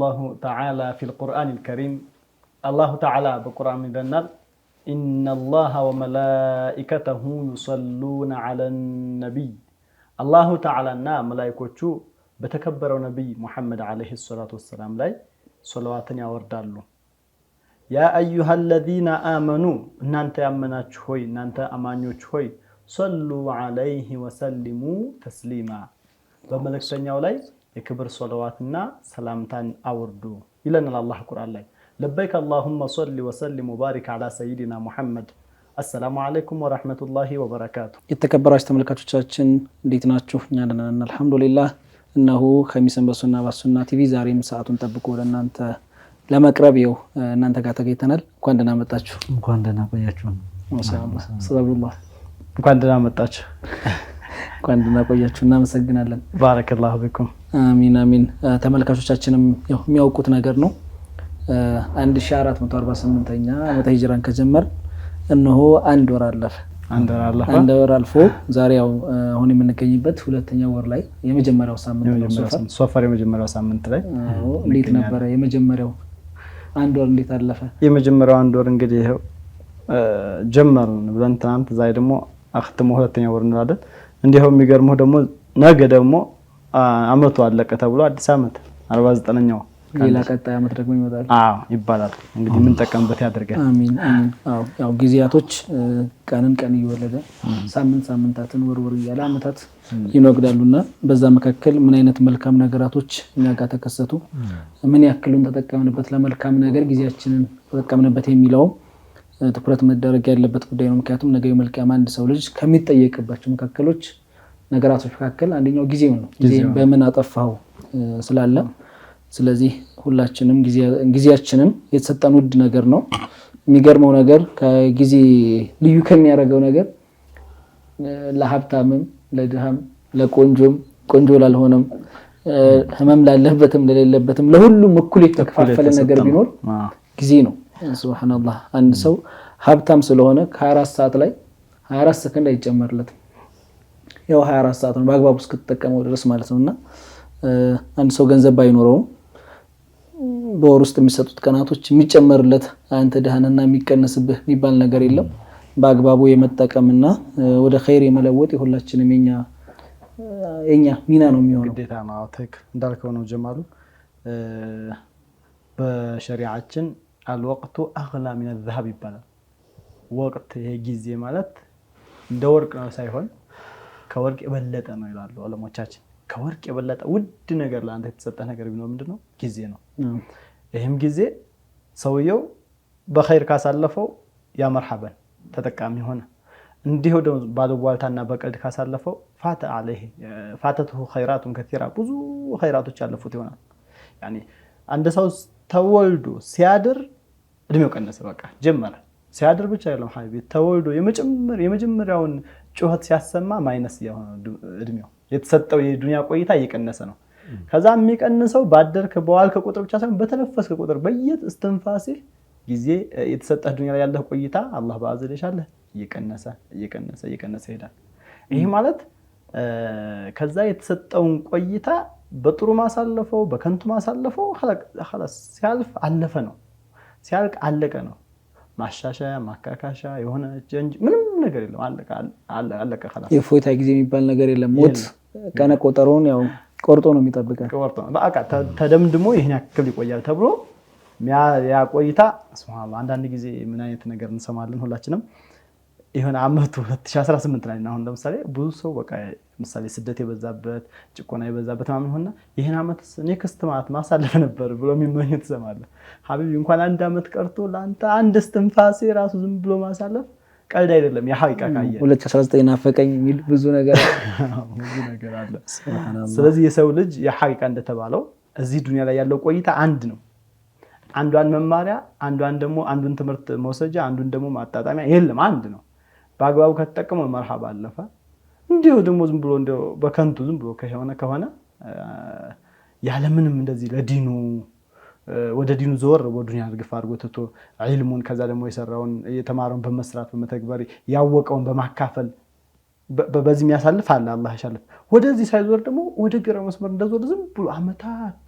الله تعالى في القرآن الكريم الله تعالى بالقرآن لنا إن الله وملائكته يصلون على النبي الله تعالى ملائكته بتكبروا نبي محمد عليه الصلاة والسلام لا صلواتنا وردالو يا أيها الذين آمنوا نانت أمنات شوي نانت أمانيو شوي صلوا عليه وسلموا تسليما بملكتنا ولاي يكبر صلواتنا سلامتان أوردو إلنا الله القرآن لاي لبيك اللهم صل وسلم وبارك على سيدنا محمد السلام عليكم ورحمة الله وبركاته የተከበራችሁ ተመልካቾቻችን እንዴት ናችሁ? እኛ ደህና ነን አልহামዱሊላህ። እነሆ ኸሚስን በሱና ቲቪ ዛሬም ሰዓቱን ጠብቆ ለእናንተ ለመቅረብ እናንተ ጋር ተገኝተናል። እንኳን ደህና መጣችሁ። እንኳን ደህና ቆያችሁ። ማሻአላህ ሰላሙላህ እንኳን ደህና መጣችሁ። እንኳን ደህና ቆያችሁ። እናመሰግናለን። ባረከላሁ ቢኩም። አሚን አሚን። ተመልካቾቻችንም የሚያውቁት ነገር ነው 1448ኛ ዓመተ ሂጅራን ከጀመር እነሆ አንድ ወር አልፎ ዛሬ አሁን የምንገኝበት ሁለተኛው ወር ላይ የመጀመሪያው ሳምንት ሶፈር የመጀመሪያው ሳምንት ላይ እንዴት ነበር የመጀመሪያው አንድ ወር እንዴት አለፈ? የመጀመሪያው አንድ ወር እንግዲህ ጀመርን ብለን ትናንት ዛሬ ደግሞ አختሞ ሁለተኛው ወር እንላለን። እንዲያው የሚገርመው ደግሞ ነገ ደግሞ አመቱ አለቀ ተብሎ አዲስ አመት 49ኛው ሌላ ቀጣይ አመት ደግሞ ይመጣል ይባላል። እንግዲህ ምን ተቀምበት ያደርጋል። አሚን አሚን። ያው ጊዜያቶች ቀን እየወለደ ሳምንታትን ወር እያለ አመታት ይነግዳሉና በዛ መካከል ምን አይነት መልካም ነገራቶች እኛ ጋር ተከሰቱ፣ ምን ያክሉን ተጠቀምንበት ለመልካም ነገር ጊዜያችንን ተጠቀምንበት የሚለው ትኩረት መደረግ ያለበት ጉዳይ ነው። ምክንያቱም ነገ የመልካም አንድ ሰው ልጅ ከሚጠየቅባቸው መካከሎች ነገራቶች መካከል አንደኛው ጊዜው ነው። ጊዜን በምን አጠፋው ስላለ ስለዚህ ሁላችንም ጊዜያችንን የተሰጠን ውድ ነገር ነው። የሚገርመው ነገር ከጊዜ ልዩ ከሚያደርገው ነገር ለሀብታምም ለድሃም ለቆንጆም ቆንጆ ላልሆነም ህመም ላለበትም ለሌለበትም ለሁሉም እኩል የተከፋፈለ ነገር ቢኖር ጊዜ ነው። ሱብሃንአላህ አንድ ሰው ሀብታም ስለሆነ ከ24 ሰዓት ላይ 24 ሰከንድ አይጨመርለትም። ያው 24 ሰዓት ነው በአግባቡ እስከተጠቀመው ድረስ ማለት ነውና አንድ ሰው ገንዘብ ባይኖረው በወር ውስጥ የሚሰጡት ቀናቶች የሚጨመርለት አንተ ደህናና የሚቀነስብህ የሚባል ነገር የለም። በአግባቡ የመጠቀምና ወደ ኸይር የመለወጥ የሁላችንም የኛ ሚና ነው የሚሆነው። ግዴታ ነው። እንዳልከው ነው ጀማሉ። በሸሪዓችን الوقت اغلى من الذهب ይባላል። ወቅት ይሄ ጊዜ ማለት እንደ ወርቅ ነው ሳይሆን ከወርቅ የበለጠ ነው ይላሉ ዑለሞቻችን። ከወርቅ የበለጠ ውድ ነገር ለአንተ የተሰጠ ነገር ቢኖር ምንድነው? ጊዜ ነው። ይሄም ጊዜ ሰውየው በኸይር ካሳለፈው ያ መርሐበን ተጠቃሚ ሆነ። እንዲሁ ደግሞ ባለቧልታና በቀልድ ካሳለፈው ፋተቱ ኸይራቱን ከቲራ ብዙ ኸይራቶች ያለፉት ይሆናል። ያኒ አንድ ሰው ተወልዶ ሲያድር እድሜው ቀነሰ፣ በቃ ጀመረ። ሲያድር ብቻ አይደለም ሐቢብ ተወልዶ የመጀመሪያውን ጩኸት ሲያሰማ ማይነስ የሆነ እድሜው የተሰጠው የዱንያ ቆይታ እየቀነሰ ነው። ከዛ የሚቀንሰው ባደርክ በዋልከ ቁጥር ብቻ ሳይሆን በተነፈስከ ቁጥር በየት እስትንፋስህ ጊዜ የተሰጠህ ዱንያ ላይ ያለህ ቆይታ አላህ ባዘል ይሻለህ እየቀነሰ ይሄዳል። ይሄ ማለት ከዛ የተሰጠውን ቆይታ በጥሩ ማሳለፈው በከንቱ ማሳለፈው خلاص ሲያልፍ አለፈ ነው፣ ሲያልቅ አለቀ ነው። ማሻሻያ ማካካሻ የሆነ ጀንጅ ምንም ነገር የለም። አለቀ خلاص። የፎይታ ጊዜ የሚባል ነገር የለም። ሞት ቀነ ቆጠሮን ያው ቆርጦ ነው የሚጠብቀን። በቃ ተደምድሞ ይሄን ያክል ይቆያል ተብሎ ያ ቆይታ ሱብሃንአላህ። አንዳንድ ጊዜ ምን አይነት ነገር እንሰማለን ሁላችንም ይሄን አመቱ 2018 ላይ ነው። አሁን ለምሳሌ ብዙ ሰው በቃ ምሳሌ ስደት የበዛበት ጭቆና የበዛበት ማምን ሆነና ይሄን አመት ኔክስት ማት ማሳለፍ ነበር ብሎ የሚመኝ ተሰማለህ። ሐቢቢ እንኳን አንድ አመት ቀርቶ ላንተ አንድ እስትንፋሴ ራሱ ዝም ብሎ ማሳለፍ ቀልድ አይደለም። የሐቂቃ ካየ 2019 ናፈቀኝ የሚል ብዙ ነገር አለ። ስለዚህ የሰው ልጅ የሐቂቃ እንደተባለው እዚህ ዱንያ ላይ ያለው ቆይታ አንድ ነው። አንዱን መማሪያ አንዱን ትምህርት መውሰጃ አንዱን ደግሞ ማጣጣሚያ የለም፣ አንድ ነው። በአግባቡ ከተጠቀመው መርሐባ አለፈ። እንዲሁ ደግሞ ዝም ብሎ እንደው በከንቱ ዝም ብሎ ከሆነ ያለምንም እንደዚህ ለዲኑ ወደ ዲኑ ዞር ወዱንያ አርግፍ አድርጎ ትቶ ዒልሙን ከዛ ደግሞ የሰራውን የተማረውን በመስራት በመተግበር ያወቀውን በማካፈል በዚህ የሚያሳልፍ አለ። አላህ ያሻልፍ። ወደዚህ ሳይዞር ደግሞ ወደ ግራ መስመር እንደዞር ዝም ብሎ አመታት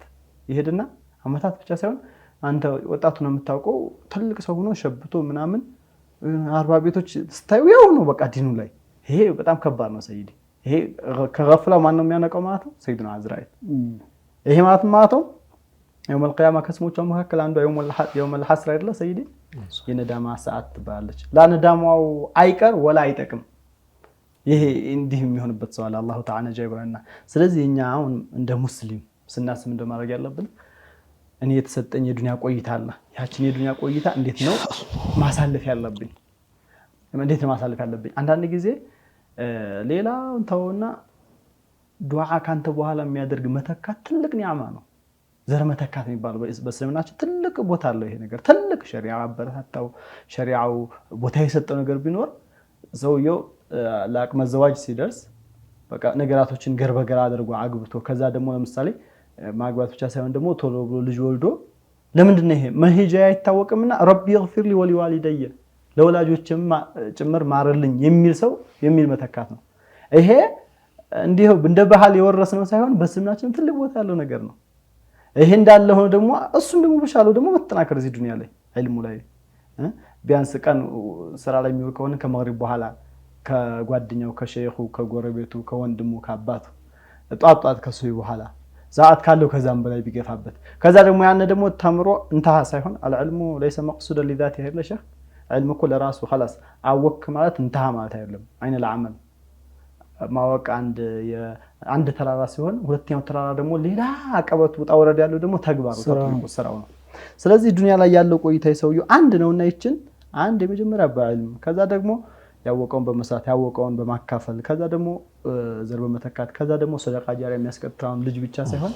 ይሄድና አመታት ብቻ ሳይሆን አንተ ወጣቱ ነው የምታውቀው ትልቅ ሰው ሆኖ ሸብቶ ምናምን 40 ቤቶች ስታዩ ያው ነው በቃ ዲኑ ላይ ይሄ በጣም ከባድ ነው ሰይዲ ይሄ ከገፍላ ማን ነው የሚያነቀው ማለት ነው ሰይዱና አዝራኤል ይሄ ማለት ነው يوم القيامه ከስሞቹ መካከል አንዱ يوم الحسر አይደለ ሰይዲ የነዳማ ሰዓት ትባላለች ለነዳማው አይቀር ወላ አይጠቅም ይሄ እንዲህ የሚሆንበት ሰው አላህ ተዓላ ጃይብራና ስለዚህ እኛ አሁን እንደ ሙስሊም ስናስብ እንደማድረግ ያለብን እኔ የተሰጠኝ የዱንያ ቆይታ አለ ያችን የዱንያ ቆይታ እንዴት ነው ማሳለፍ ያለብኝ እንዴት ነው ማሳለፍ ያለብኝ አንዳንድ ጊዜ ሌላውን ተውና ዱዓ ካንተ በኋላ የሚያደርግ መተካት ትልቅ ኒዓማ ነው ዘር መተካት የሚባለው በእስልምናችን ትልቅ ቦታ አለው ይሄ ነገር ትልቅ ሸሪዓ አበረታታው ሸሪዓው ቦታ የሰጠው ነገር ቢኖር ሰውየው ለአቅመ ዘዋጅ ሲደርስ በቃ ነገራቶችን ገርበገራ አድርጎ አግብቶ ከዛ ደግሞ ለምሳሌ ማግባት ብቻ ሳይሆን ደግሞ ቶሎ ብሎ ልጅ ወልዶ ለምንድነው ይሄ መሄጃ አይታወቅምና ረቢ ይغفر لي ولوالدي ለወላጆችም ጭምር ማረልኝ የሚል ሰው የሚል መተካት ነው ይሄ እንዲሁ እንደ ባህል የወረስነው ሳይሆን በስምናችን ትልቅ ቦታ ያለው ነገር ነው ይሄ እንዳለ ሆኖ ደግሞ እሱም ደግሞ በሻለው ደግሞ መተናከር እዚህ ዱንያ ላይ ዒልሙ ላይ ቢያንስ ቀን ስራ ላይ የሚወር ከሆነ ከመግሪብ በኋላ ከጓደኛው ከሼኹ ከጎረቤቱ ከወንድሙ ከአባቱ ጧጧት ከሱይ በኋላ ሰዓት ካለው ከዛም በላይ ቢገፋበት ከዛ ደግሞ ያነ ደግሞ ተምሮ እንተሃ ሳይሆን العلم ليس مقصودا لذاته አይደለ ሼኽ علم እኮ ለራሱ خلاص አወክ ማለት እንተሃ ማለት አይደለም አይነ ለዓመል ማወቅ አንድ ተራራ ሲሆን ሁለተኛው ተራራ ደግሞ ሌላ አቀበት ውጣ ወረድ ያለው ደግሞ ተግባሩ ስራው ነው ስለዚህ ዱንያ ላይ ያለው ቆይታ ይሰውዩ አንድ ነውና ይችን አንድ የመጀመሪያ በዕልም ከዛ ደግሞ ያወቀውን በመስራት ያወቀውን በማካፈል ከዛ ደግሞ ዘር በመተካት ከዛ ደግሞ ሰደቃ ጃሪያ የሚያስቀጥራው ልጅ ብቻ ሳይሆን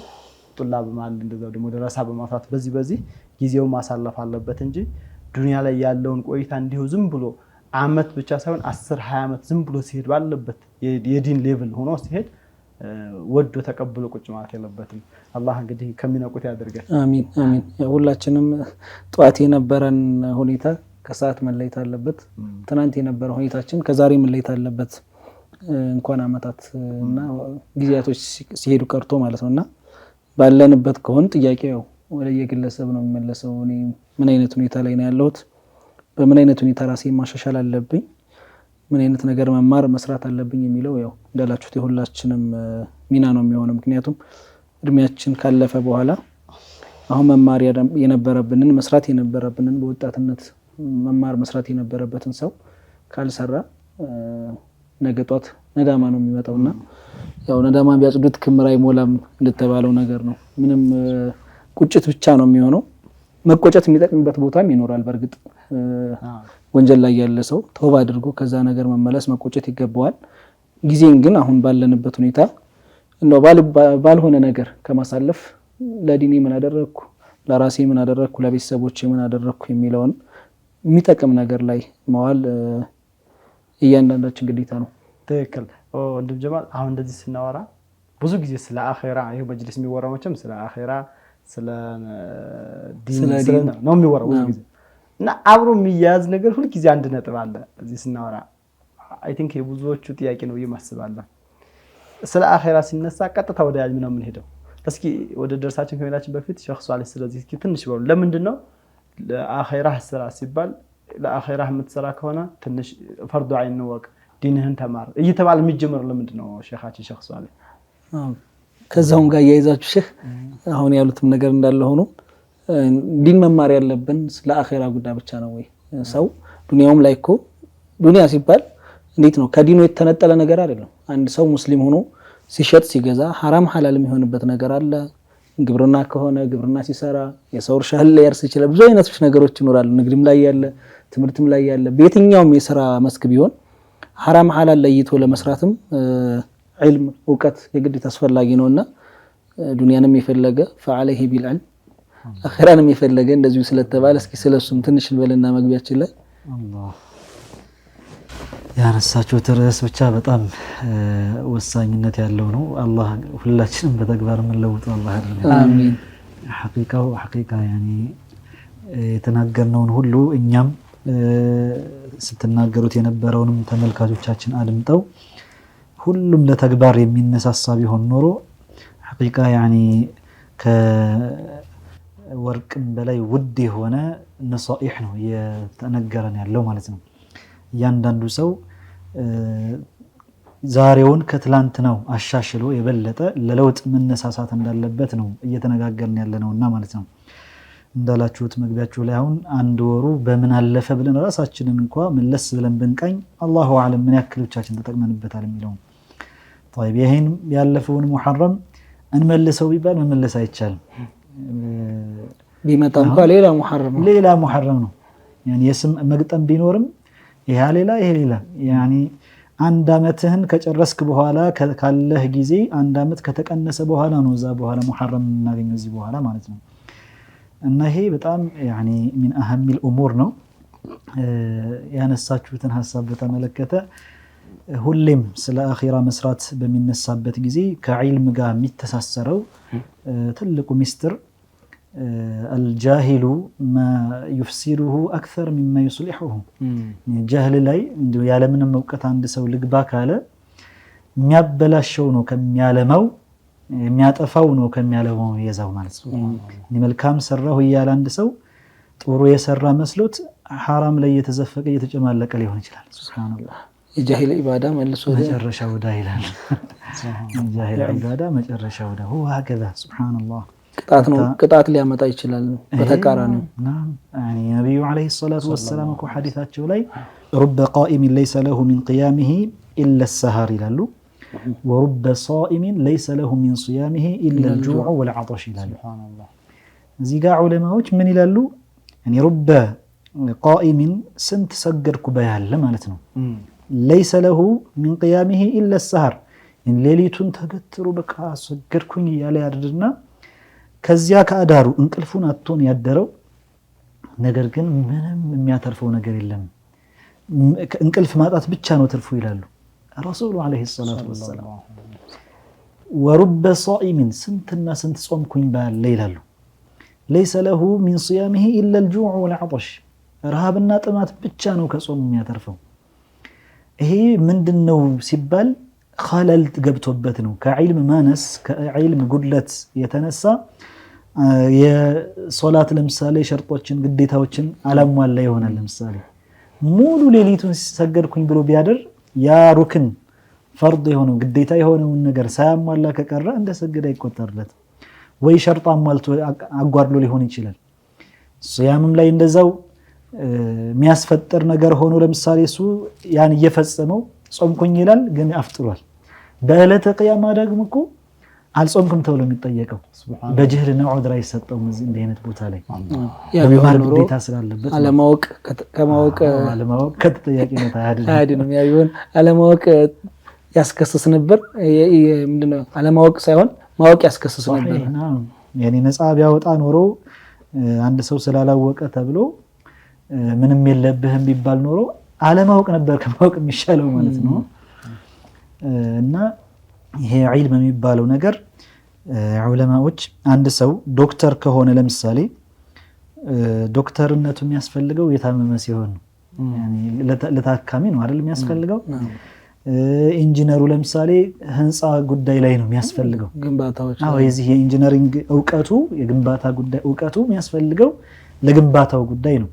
ጡላብ ማለት እንደዛው ደግሞ ደረሳ በማፍራት በዚህ ጊዜው ማሳለፍ አለበት እንጂ ዱንያ ላይ ያለውን ቆይታ እንዲሁ ዝም ብሎ አመት ብቻ ሳይሆን 10 20 አመት ዝም ብሎ ሲሄድ ባለበት የዲን ሌቭል ሆኖ ሲሄድ ወዶ ተቀብሎ ቁጭ ማለት የለበትም አላህ እንግዲህ ከሚነቁት ያደርጋል አሚን አሚን ሁላችንም ጧት የነበረን ሁኔታ ከሰዓት መለየት አለበት ትናንት የነበረ ሁኔታችን ከዛሬ መለየት አለበት እንኳን አመታት እና ጊዜያቶች ሲሄዱ ቀርቶ ማለት ነውና ባለንበት ከሆነ ጥያቄው ወደ የግለሰብ ነው የሚመለሰው እኔ ምን አይነት ሁኔታ ላይ ነው ያለሁት በምን አይነት ሁኔታ ራሴ ማሻሻል አለብኝ ምን አይነት ነገር መማር መስራት አለብኝ የሚለው ያው እንዳላችሁት የሁላችንም ሚና ነው የሚሆነው ምክንያቱም እድሜያችን ካለፈ በኋላ አሁን መማር የነበረብንን መስራት የነበረብንን በወጣትነት መማር መስራት የነበረበትን ሰው ካልሰራ ነገጧት ነዳማ ነው የሚመጣውና ያው ነዳማ ቢያጽዱት ክምር አይሞላም እንደተባለው ነገር ነው ምንም ቁጭት ብቻ ነው የሚሆነው መቆጨት የሚጠቅምበት ቦታም ይኖራል በርግጥ ወንጀል ላይ ያለ ሰው ተውባ አድርጎ ከዛ ነገር መመለስ መቆጨት ይገባዋል ጊዜን ግን አሁን ባለንበት ሁኔታ ነው ባልሆነ ነገር ከማሳለፍ ለዲኔ ምን አደረኩ ለራሴ ምን አደረኩ ለቤተሰቦቼ ምን አደረኩ የሚለውን የሚጠቅም ነገር ላይ መዋል እያንዳንዳችን ግዴታ ነው ትክክል ወንድም ጀማል አሁን እንደዚህ ስናወራ ብዙ ጊዜ ስለ አኺራ ይሄ መጅልስ የሚወራው መቼም ስለ አኺራ ስለ ዲን ነው የሚወራው ብዙ ጊዜ እና አብሮ የሚያዝ ነገር ሁሉ ጊዜ አንድ ነጥብ አለ እዚህ ስናወራ አይ ቲንክ የብዙዎቹ ጥያቄ ነው ይመስባለሁ ስለ አኺራ ሲነሳ ቀጥታ ወደ ያልም ነው የምንሄደው እስኪ ወደ ደርሳችን ከመላችን በፊት ሼኽ ሷሊህ ስለዚህ እስኪ ትንሽ በሉ ለምንድነው ለአኺራ ስራ ሲባል ለአኺራ የምትሰራ ከሆነ ትንሽ ፈርዱ አይን ነው ወቅ ዲንህን ተማር እየተባለ የሚጀምር ለምንድነው ሼኻችን ሼኽ ሷሊህ ከዛውን ጋር ያይዛችሁ ሼኽ አሁን ያሉትም ነገር እንዳለ ሆኖ ዲን መማር ያለብን ለአኺራ ጉዳይ ብቻ ነው ወይ ሰው ዱንያውም ላይ እኮ ዱንያ ሲባል እንዴት ነው ከዲኑ የተነጠለ ነገር አይደለም አንድ ሰው ሙስሊም ሆኖ ሲሸጥ ሲገዛ حرام حلال የሚሆንበት ነገር አለ ግብርና ከሆነ ግብርና ሲሰራ የሰው እርሻ ሊያርስ ይችላል ብዙ አይነት ነገሮች ይኖራሉ ንግድም ላይ ያለ ትምርትም ላይ ያለ በየትኛውም የሥራ መስክ ቢሆን حرام حلال ለይቶ ለመስራትም علم እውቀት የግድ ተስፈላጊ ነውና ዱንያንም የፈለገ فعليه بالعلم አኺራንም የፈለገ እንደዚሁ ስለተባለ እስኪ ስለሱም ትንሽ እንበልና መግቢያችን ላይ አላህ ያነሳችሁት ርዕስ ብቻ በጣም ወሳኝነት ያለው ነው አላህ ሁላችንም በተግባር መለውጥ አላህ ያድርገን አሚን ሐቂቃ ያኒ የተናገርነውን ሁሉ እኛም ስትናገሩት የነበረውንም ተመልካቾቻችን አድምጠው ሁሉም ለተግባር የሚነሳሳ ቢሆን ኖሮ ሐቂቃ ያኒ ከወርቅም በላይ ውድ የሆነ ነሳኢህ ነው የተነገረን ያለው ማለት ነው። እያንዳንዱ ሰው ዛሬውን ከትላንትናው አሻሽሎ የበለጠ ለለውጥ መነሳሳት እንዳለበት ነው እየተነጋገርን ያለነውና ማለት ነው። እንዳላችሁት መግቢያችሁ ላይ አሁን አንድ ወሩ በምን አለፈ ብለን ራሳችንን እንኳን መለስ ብለን ብንቃኝ አላሁ አለም ምን ያክሎቻችን ተጠቅመንበታል የሚለው። طيب ይሄን ያለፈውን ሙሐረም እንመልሰው ቢባል መመለስ አይቻልም። ቢመጣ እንኳን ሌላ ሙሐረም ነው። يعني የስም መግጠም ቢኖርም ይሄ ሌላ ይሄ ሌላ يعني አንድ አመትህን ከጨረስክ በኋላ ካለህ ጊዜ አንድ አመት ከተቀነሰ በኋላ ነው እዛ በኋላ ሙሐረም እናገኘው እዚህ በኋላ ማለት ነው። እና ይሄ በጣም يعني من اهم الامور ነው። ያነሳችሁትን ሐሳብ በተመለከተ ሁሌም ስለ አኺራ መስራት በሚነሳበት ጊዜ ከዒልም ጋር የሚተሳሰረው ትልቁ ሚስጥር الجاهل ما يفسره اكثر مما يصلحه ጃህል ላይ ያለምንም ዕውቀት አንድ ሰው ልግባ ካለ የሚያበላሸው ነው ከሚያለማው የሚያጠፋው ነው ከሚያለማው የዛው ማለት ነው። መልካም ሰራሁ ይያል አንድ ሰው ጥሩ የሰራ መስሎት حرام ላይ የተዘፈቀ የተጨማለቀ ሊሆን ይችላል። ሱብሃንአላህ የጃሂል ኢባዳ መልሶ መጨረሻው ዳ ይላል። የጃሂል ኢባዳ መጨረሻው ዳ هو هكذا ሱብሃንአላህ ቅጣት ሊያመጣ ይችላል በተቃራኒው። يعني ነብዩ አለይሂ ሰላቱ ወሰለም እኮ ሐዲታቸው ላይ رب قائم ليس له من قيامه الا السهر ይላሉ ورب صائم ليس له من صيامه الا الجوع والعطش ይላሉ። እዚህ ጋር ዑለማዎች ምን ይላሉ? يعني رب قائم ስንት ሰገድኩ በያለ ማለት ነው። ليس له من قيامه الا السهر ሌሊቱን ተገትሮ በቃ ሰገድኩኝ ያለ ያድርና ከዚያ ከአዳሩ እንቅልፉን አጥቶን ያደረው ነገር ግን ምንም የሚያተርፈው ነገር የለም እንቅልፍ ማጣት ብቻ ነው ትርፉ ይላሉ ረሱሉ አለይሂ ሰላቱ ወሰለም። ወሩበ ሷኢሚን ስንትና ስንት ጾምኩኝ ባለ ይላሉ ليس له من صيامه الا الجوع والعطش ረሃብና ጥማት ብቻ ነው ከጾም የሚያተርፈው። ይሄ ምንድነው ሲባል ኸለል ገብቶበት ነው ከዒልም ማነስ ከዒልም ጉድለት የተነሳ የሶላት ለምሳሌ ሸርጦችን ግዴታዎችን አላሟላ ይሆናል። ለምሳሌ ሙሉ ሌሊቱን ሲሰገድኩኝ ብሎ ቢያደር ያ ሩክን ፈርድ የሆነው ግዴታ የሆነውን ነገር ሳያሟላ ከቀረ እንደሰገደ አይቆጠርለት ወይ ሸርጥ አሟልቶ አጓድሎ ሊሆን ይችላል። ሶያምም ላይ እንደዛው የሚያስፈጥር ነገር ሆኖ ለምሳሌ እሱ ያን እየፈጸመው ጾምኩኝ ይላል ግን አፍጥሯል። በዕለተ ቂያማ ደግሞ እኮ አልጾምኩም ተብሎ የሚጠየቀው በጅህልና ዑድራ ይሰጠው እንደ አይነት ቦታ ላይ በማር ግዴታ ስላለበት አለማወቅ ከተጠያቂነት አይደለም ያዩን አለማወቅ ያስከስስ ነበር። ምንድነው አለማወቅ ሳይሆን ማወቅ ያስከስስ ነበር። ያኔ ነፃ ቢያወጣ ኖሮ አንድ ሰው ስላላወቀ ተብሎ ምንም የለብህም ቢባል ኖሮ አለማወቅ ነበር ከማወቅ የሚሻለው ማለት ነው። እና ይሄ ዒልም የሚባለው ነገር ዑለማዎች አንድ ሰው ዶክተር ከሆነ ለምሳሌ ዶክተርነቱ የሚያስፈልገው የታመመ ሲሆን ነው። يعني ለታካሚ ነው አይደል የሚያስፈልገው። ኢንጂነሩ ለምሳሌ ህንፃ ጉዳይ ላይ ነው የሚያስፈልገው ግንባታዎች። የዚህ የኢንጂነሪንግ ዕውቀቱ የግንባታ ጉዳይ ዕውቀቱ የሚያስፈልገው ለግንባታው ጉዳይ ነው።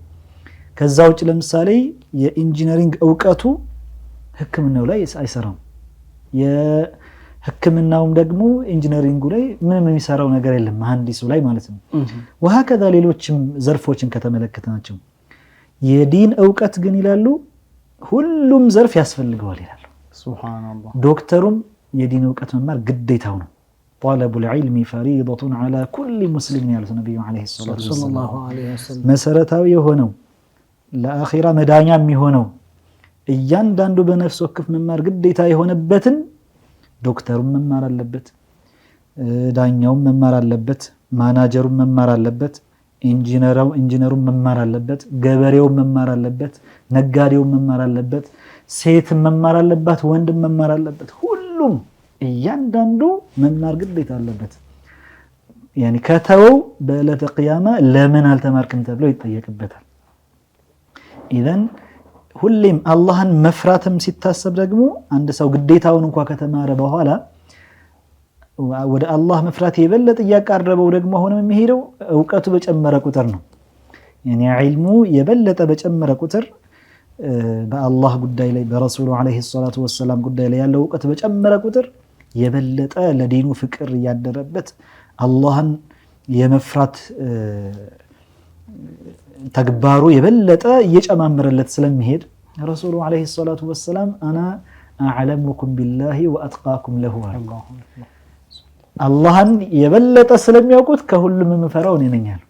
ከዛ ውጭ ለምሳሌ የኢንጂነሪንግ ዕውቀቱ ህክምናው ላይ አይሰራም። የህክምናውም ደግሞ ኢንጂነሪንጉ ላይ ምንም የሚሰራው ነገር የለም መሐንዲሱ ላይ ማለት ነው። وهكذا ሌሎችም ዘርፎችን ከተመለከተናቸው የዲን ዕውቀት ግን ይላሉ ሁሉም ዘርፍ ያስፈልገዋል ይላሉ። ሱብሃንአላህ ዶክተሩም የዲን ዕውቀት መማር ግዴታው ነው። طلب العلم فريضة على كل مسلم ያሉት ነብዩ አለይሂ ሰላቱ ወሰለም መሰረታዊ የሆነው ለአኺራ መዳኛ የሚሆነው እያንዳንዱ በነፍስ ወከፍ መማር ግዴታ የሆነበትን ዶክተሩም መማር አለበት፣ ዳኛውም መማር አለበት፣ ማናጀሩም መማር አለበት፣ ኢንጂነሩም መማር አለበት፣ ገበሬውም መማር አለበት፣ ነጋዴውም መማር አለበት፣ ሴትም መማር አለባት፣ ወንድም መማር አለበት። ሁሉም እያንዳንዱ መማር ግዴታ አለበት። يعني ከተወው በዕለተ ቂያማ ለምን አልተማርክም ተብሎ ይጠየቅበታል። ኢዘን ሁሌም አላህን መፍራትም ሲታሰብ ደግሞ አንድ ሰው ግዴታውን እንኳን ከተማረ በኋላ ወደ አላህ መፍራት የበለጠ እያቀረበው ደግሞ አሁንም የሚሄደው እውቀቱ በጨመረ ቁጥር ነው። ያኔ ዒልሙ የበለጠ በጨመረ ቁጥር በአላህ ጉዳይ ላይ በረሱሉ አለይሂ ሰላቱ ወሰላም ጉዳይ ላይ ያለው እውቀት በጨመረ ቁጥር የበለጠ ለዲኑ ፍቅር እያደረበት አላህን የመፍራት ተግባሩ የበለጠ እየጨማመረለት ስለሚሄድ ረሱሉ አለይሂ ሰላቱ ወሰላም አና አዕለሙኩም ቢላሂ ወአትቃኩም ለሁ አላህን የበለጠ ስለሚያውቁት ከሁሉም የምፈራው እኔ ነኝ አሉ።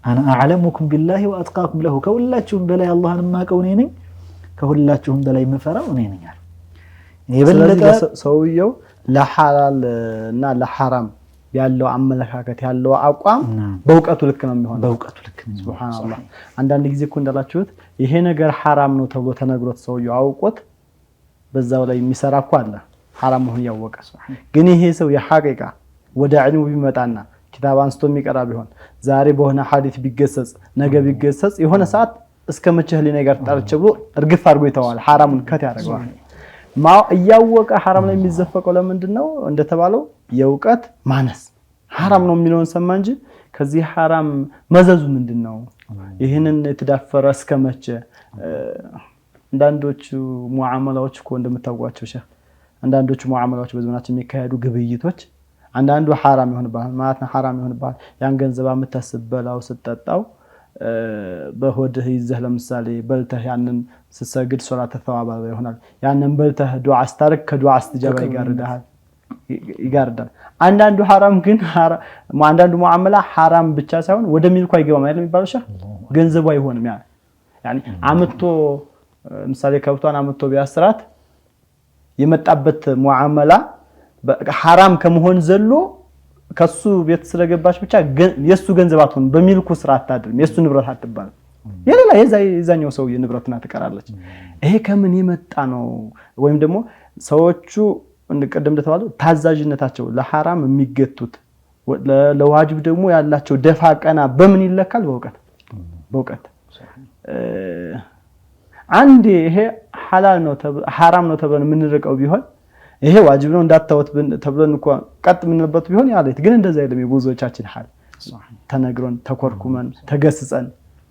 አና አዕለሙኩም ቢላሂ ወአትቃኩም ለሁ ከሁላችሁም በላይ አላህን የማውቀው እኔ ነኝ፣ ከሁላችሁም በላይ የምፈራው እኔ ነኝ አሉ። የበለጠ ሰውየው ለሐላል እና ለሐራም ያለው አመለካከት ያለው አቋም በእውቀቱ ልክ ነው የሚሆነው። በእውቀቱ ልክ ነው። ሱብሃንአላህ። አንዳንድ ጊዜ እኮ እንዳላችሁት ይሄ ነገር ሐራም ነው ተብሎ ተነግሮት ሰውየው አውቆት በዛው ላይ የሚሰራ እኮ አለ ሐራም መሆን ያወቀ። ግን ይሄ ሰው የሐቂቃ ወደ ዒልሙ ቢመጣና ኪታብ አንስቶ የሚቀራ ቢሆን ዛሬ በሆነ ሐዲስ ቢገሰጽ ነገ ቢገሰጽ የሆነ ሰዓት እስከ መቼ ህሊና ጋር ተጣልቼ ብሎ እርግፍ አድርጎ ይተዋል። ሐራሙን ከት ያደርገዋል። እያወቀ ሐራም ላይ የሚዘፈቀው ለምንድን ነው? እንደተባለው የእውቀት ማነስ። ሐራም ነው የሚለውን ሰማ እንጂ ከዚህ ሐራም መዘዙ ምንድነው? ይህንን የተዳፈረ እስከ መቼ? አንዳንዶቹ ሙዓመላዎች እኮ እንደምታውቋቸው ሸህ አንዳንዶቹ ሙዓመላዎች በዘመናችን የሚካሄዱ ግብይቶች አንዳንዱ ሐራም ይሆንባል ማለት ነው። ሐራም ይሆንባል ያን ገንዘብ የምታስበላው ስትጠጣው በሆድህ ይዘህ ለምሳሌ በልተህ ያንን ስትሰግድ ሶላት ተዋባ ይሆናል። ያንን በልተህ ዱዓ አስታርክ ከዱዓ አስተጃባ ይጋርዳል። አንዳንዱ ሐራም ግን አንዳንዱ ሙዓመላ ሐራም ብቻ ሳይሆን ወደ ሚልኩ አይገባም አይደል የሚባለው ሸህ ገንዘቡ አይሆንም። ያኒ አምጥቶ ምሳሌ ከብቷን አምጥቶ ቢያስራት የመጣበት ሙዓመላ ሐራም ከመሆን ዘሎ ከሱ ቤት ስለገባች ብቻ የሱ ገንዘብ አትሆን በሚልኩ ስራ አታድርም። የሱ ንብረት አትባል የሌላ የዛኛው ሰው ንብረትና ትቀራለች። ይሄ ከምን የመጣ ነው? ወይም ደግሞ ሰዎቹ እንደቀደም እንደተባለው ታዛዥነታቸው ለሐራም የሚገቱት ለዋጅብ ደግሞ ያላቸው ደፋ ቀና በምን ይለካል? በእውቀት አንዴ ይሄ ሐላል ነው ሐራም ነው ተብለን የምንርቀው ቢሆን ይሄ ዋጅብ ነው እንዳታወት ተብለን እንኳን ቀጥ ምንበት ቢሆን ያለት ግን እንደዛ አይደለም። የብዙዎቻችን ሐል ተነግሮን ተኮርኩመን ተገስጸን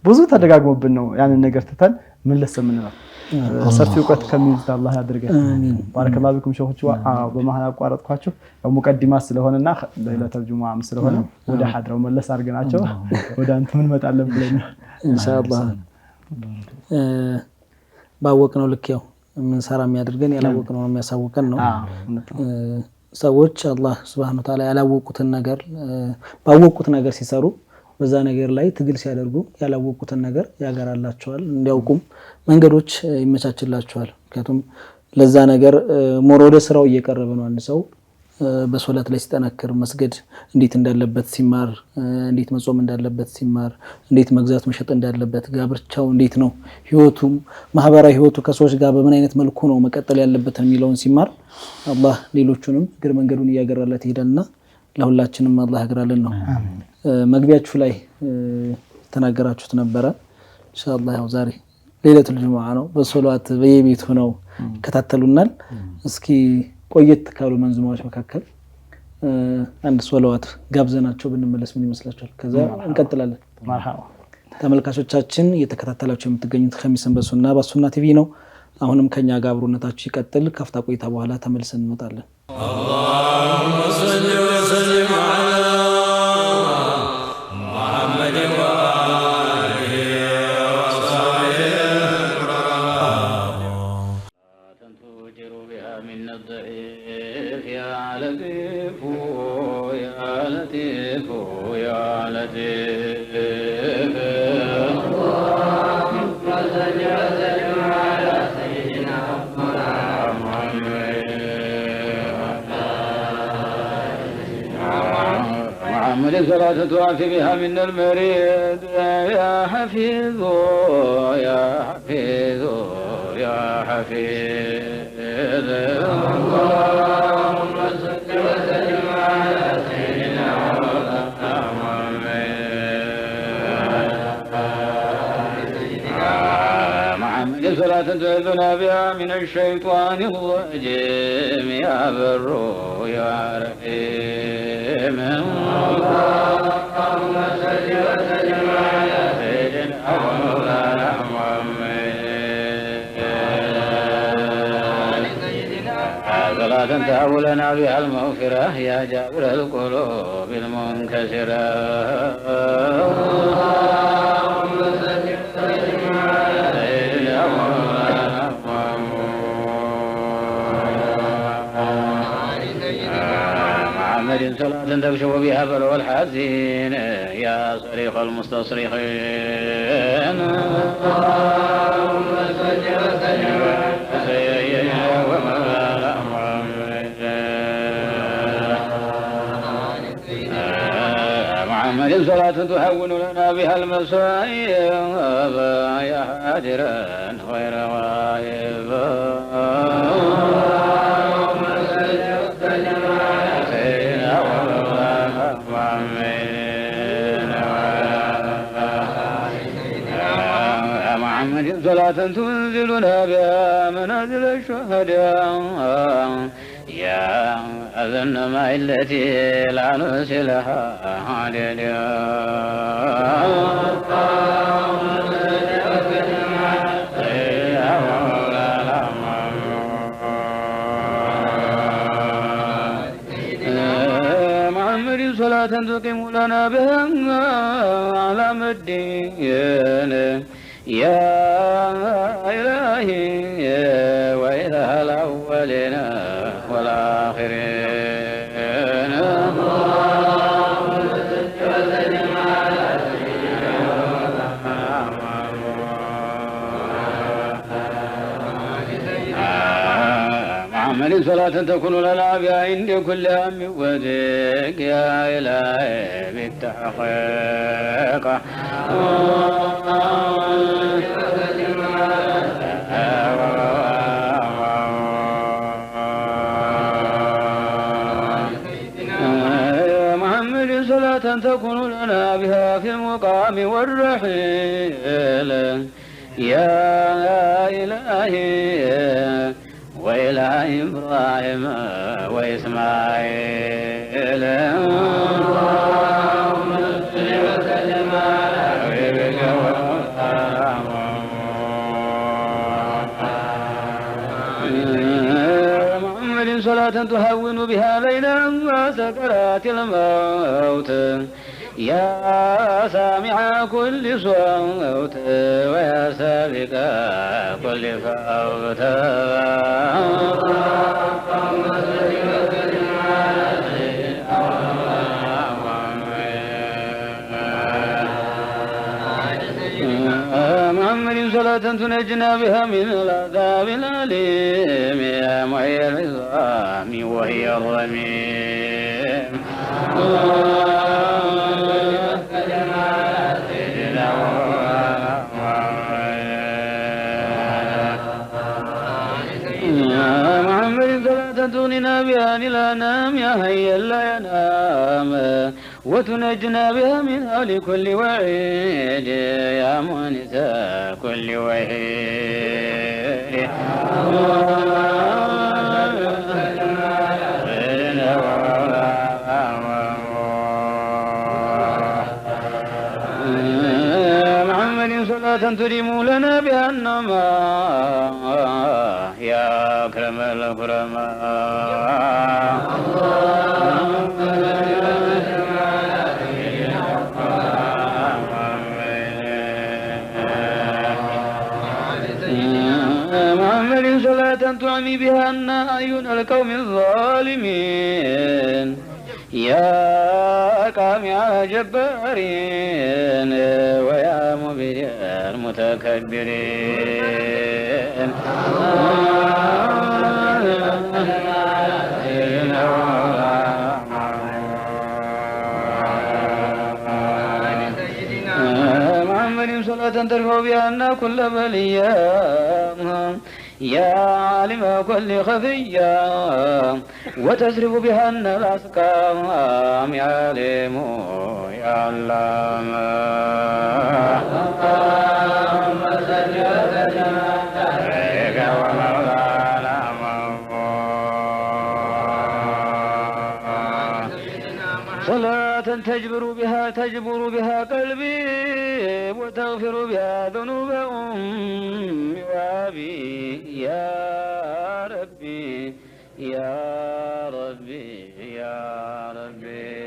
ብዙ ተደጋግሞብን ነው ያንን ነገር ትተን ምን ለሰምንነው። ሰፊ እውቀት ከሚይዙት አላህ ያድርገን። ባረከላሁ ቢኩም ሸሆቹ። በመሃል አቋረጥኳችሁ ያው ሙቀዲማ ስለሆነና ለይለተል ጁሙዓ ስለሆነ ወደ ሐድራው መለስ አድርገናቸው ወደ አንተ ምን መጣለን ብለን ኢንሻአላህ ባወቅነው ልክ ያው ምን ሰራ የሚያደርገን ያላወቅነው የሚያሳውቀን ነው። ሰዎች አላህ Subhanahu Wa Ta'ala ያላወቁትን ነገር ባወቁት ነገር ሲሰሩ በዛ ነገር ላይ ትግል ሲያደርጉ ያላወቁትን ነገር ያገራላቸዋል። እንዲያውቁም መንገዶች ይመቻችላቸዋል። ምክንያቱም ለዛ ነገር ሞሮደ ስራው እየቀረበ ነው። አንድ ሰው በሶላት ላይ ሲጠነክር መስገድ እንዴት እንዳለበት ሲማር፣ እንዴት መጾም እንዳለበት ሲማር፣ እንዴት መግዛት መሸጥ እንዳለበት፣ ጋብቻው እንዴት ነው ህይወቱ ማህበራዊ ህይወቱ ከሰዎች ጋር በምን አይነት መልኩ ነው መቀጠል ያለበት የሚለውን ሲማር አላህ ሌሎቹንም እግር መንገዱን እያገራለት ይሄዳልና ለሁላችንም አላህ ያግራልን ነው። መግቢያችሁ ላይ ተናገራችሁት ነበረ። ኢንሻአላህ ያው ዛሬ ሌሊቱል ጁሙዓ ነው። በሶላት በየቤቱ ነው ይከታተሉናል። እስኪ ቆየት ካሉ መንዙማዎች መካከል አንድ ሶላዋት ጋብዘናቸው ብንመለስ ምን ይመስላችኋል? ከዛ እንቀጥላለን። መርሐባ ተመልካቾቻችን እየተከታተላችሁ የምትገኙት ኸሚስን በሱና ቲቪ ነው። አሁንም ከኛ ጋር አብሮነታችሁ ይቀጥል። ከፍታ ቆይታ በኋላ ተመልሰን እንመጣለን። አላሁመ ሰሊ ወሰለም ዐላ ሙሐመድ ወአሊሂ ወሰሐቢሂ ተንቱጅሩ ቢሃ ሚን ነድኢፍ ያ ለጢፍ ያ ለጢፍ ያ ለጢፍ صلاة تعافي بها من المريض يا حفيظ يا حفيظ يا حفيظ اللهم صل وسلم على سيدنا محمد صلاة تعيذنا بها من الشيطان الرجيم يا بر يا رحيم اللهم صل وسلم على سيدنا ومولانا محمد صلاة تهولنا بها المغفرة يا جابر القلوب المنكسرة اللهم صل وسلم على سيدنا ومولانا محمد صلاة تكشف بها بلوى الحزين يا صريخ المستصرخين اللهم صل وسلم على سيدنا ومولانا محمد صلاة تهون لنا بها المصائب يا حاجرا غير غائب اللهم صل وسلم على سيدنا ومولانا محمد صلاة تنزلنا بها منازل الشهداء يا أذن ما التي لا نسلها عددا محمد صلاة تقيم لنا بها على الدين يا إلهي وإله الأولين والآخرين اللهم صل وسلم على سيدنا محمد صلاة تكون لنا بها عند كل هم وذيك يا إلهي بالتحقيق صلاة تكون لنا بها في المقام والرحيل يا إلهي وإله إبراهيم وإسماعيل اللهم صل وسلم على حبيبك محمد صلاة تهون بها ليلا وسكرات الموت يا سامع كل صوت ويا سابق كل فوت اللهم صل وسلم على سيدنا محمد صلاة تنجنا بها من العذاب الأليم يا معي العظام وهي الرميم محمد صلاة تغنينا بها عن الأنام يا هيا لا ينام وتنجنا بها من هول كل وعيد يا مؤنس كل وحيد محمد صلاة تريم لنا بها النماء يا أكرم الأكرماء محمد صلاة تعمي بها أعين القوم الظالمين يا قامع جبارين ويا مبدع المتكبرين محمد صلاة ترفع بها كل بلية يا عالم كل خفية وتصرف بها الأسقام يا عليم يا علام اللهم صل وسلم على تجبر بها قلبي وتغفر بها ذنوب أمي وأبي يا ربي يا ربي يا ربي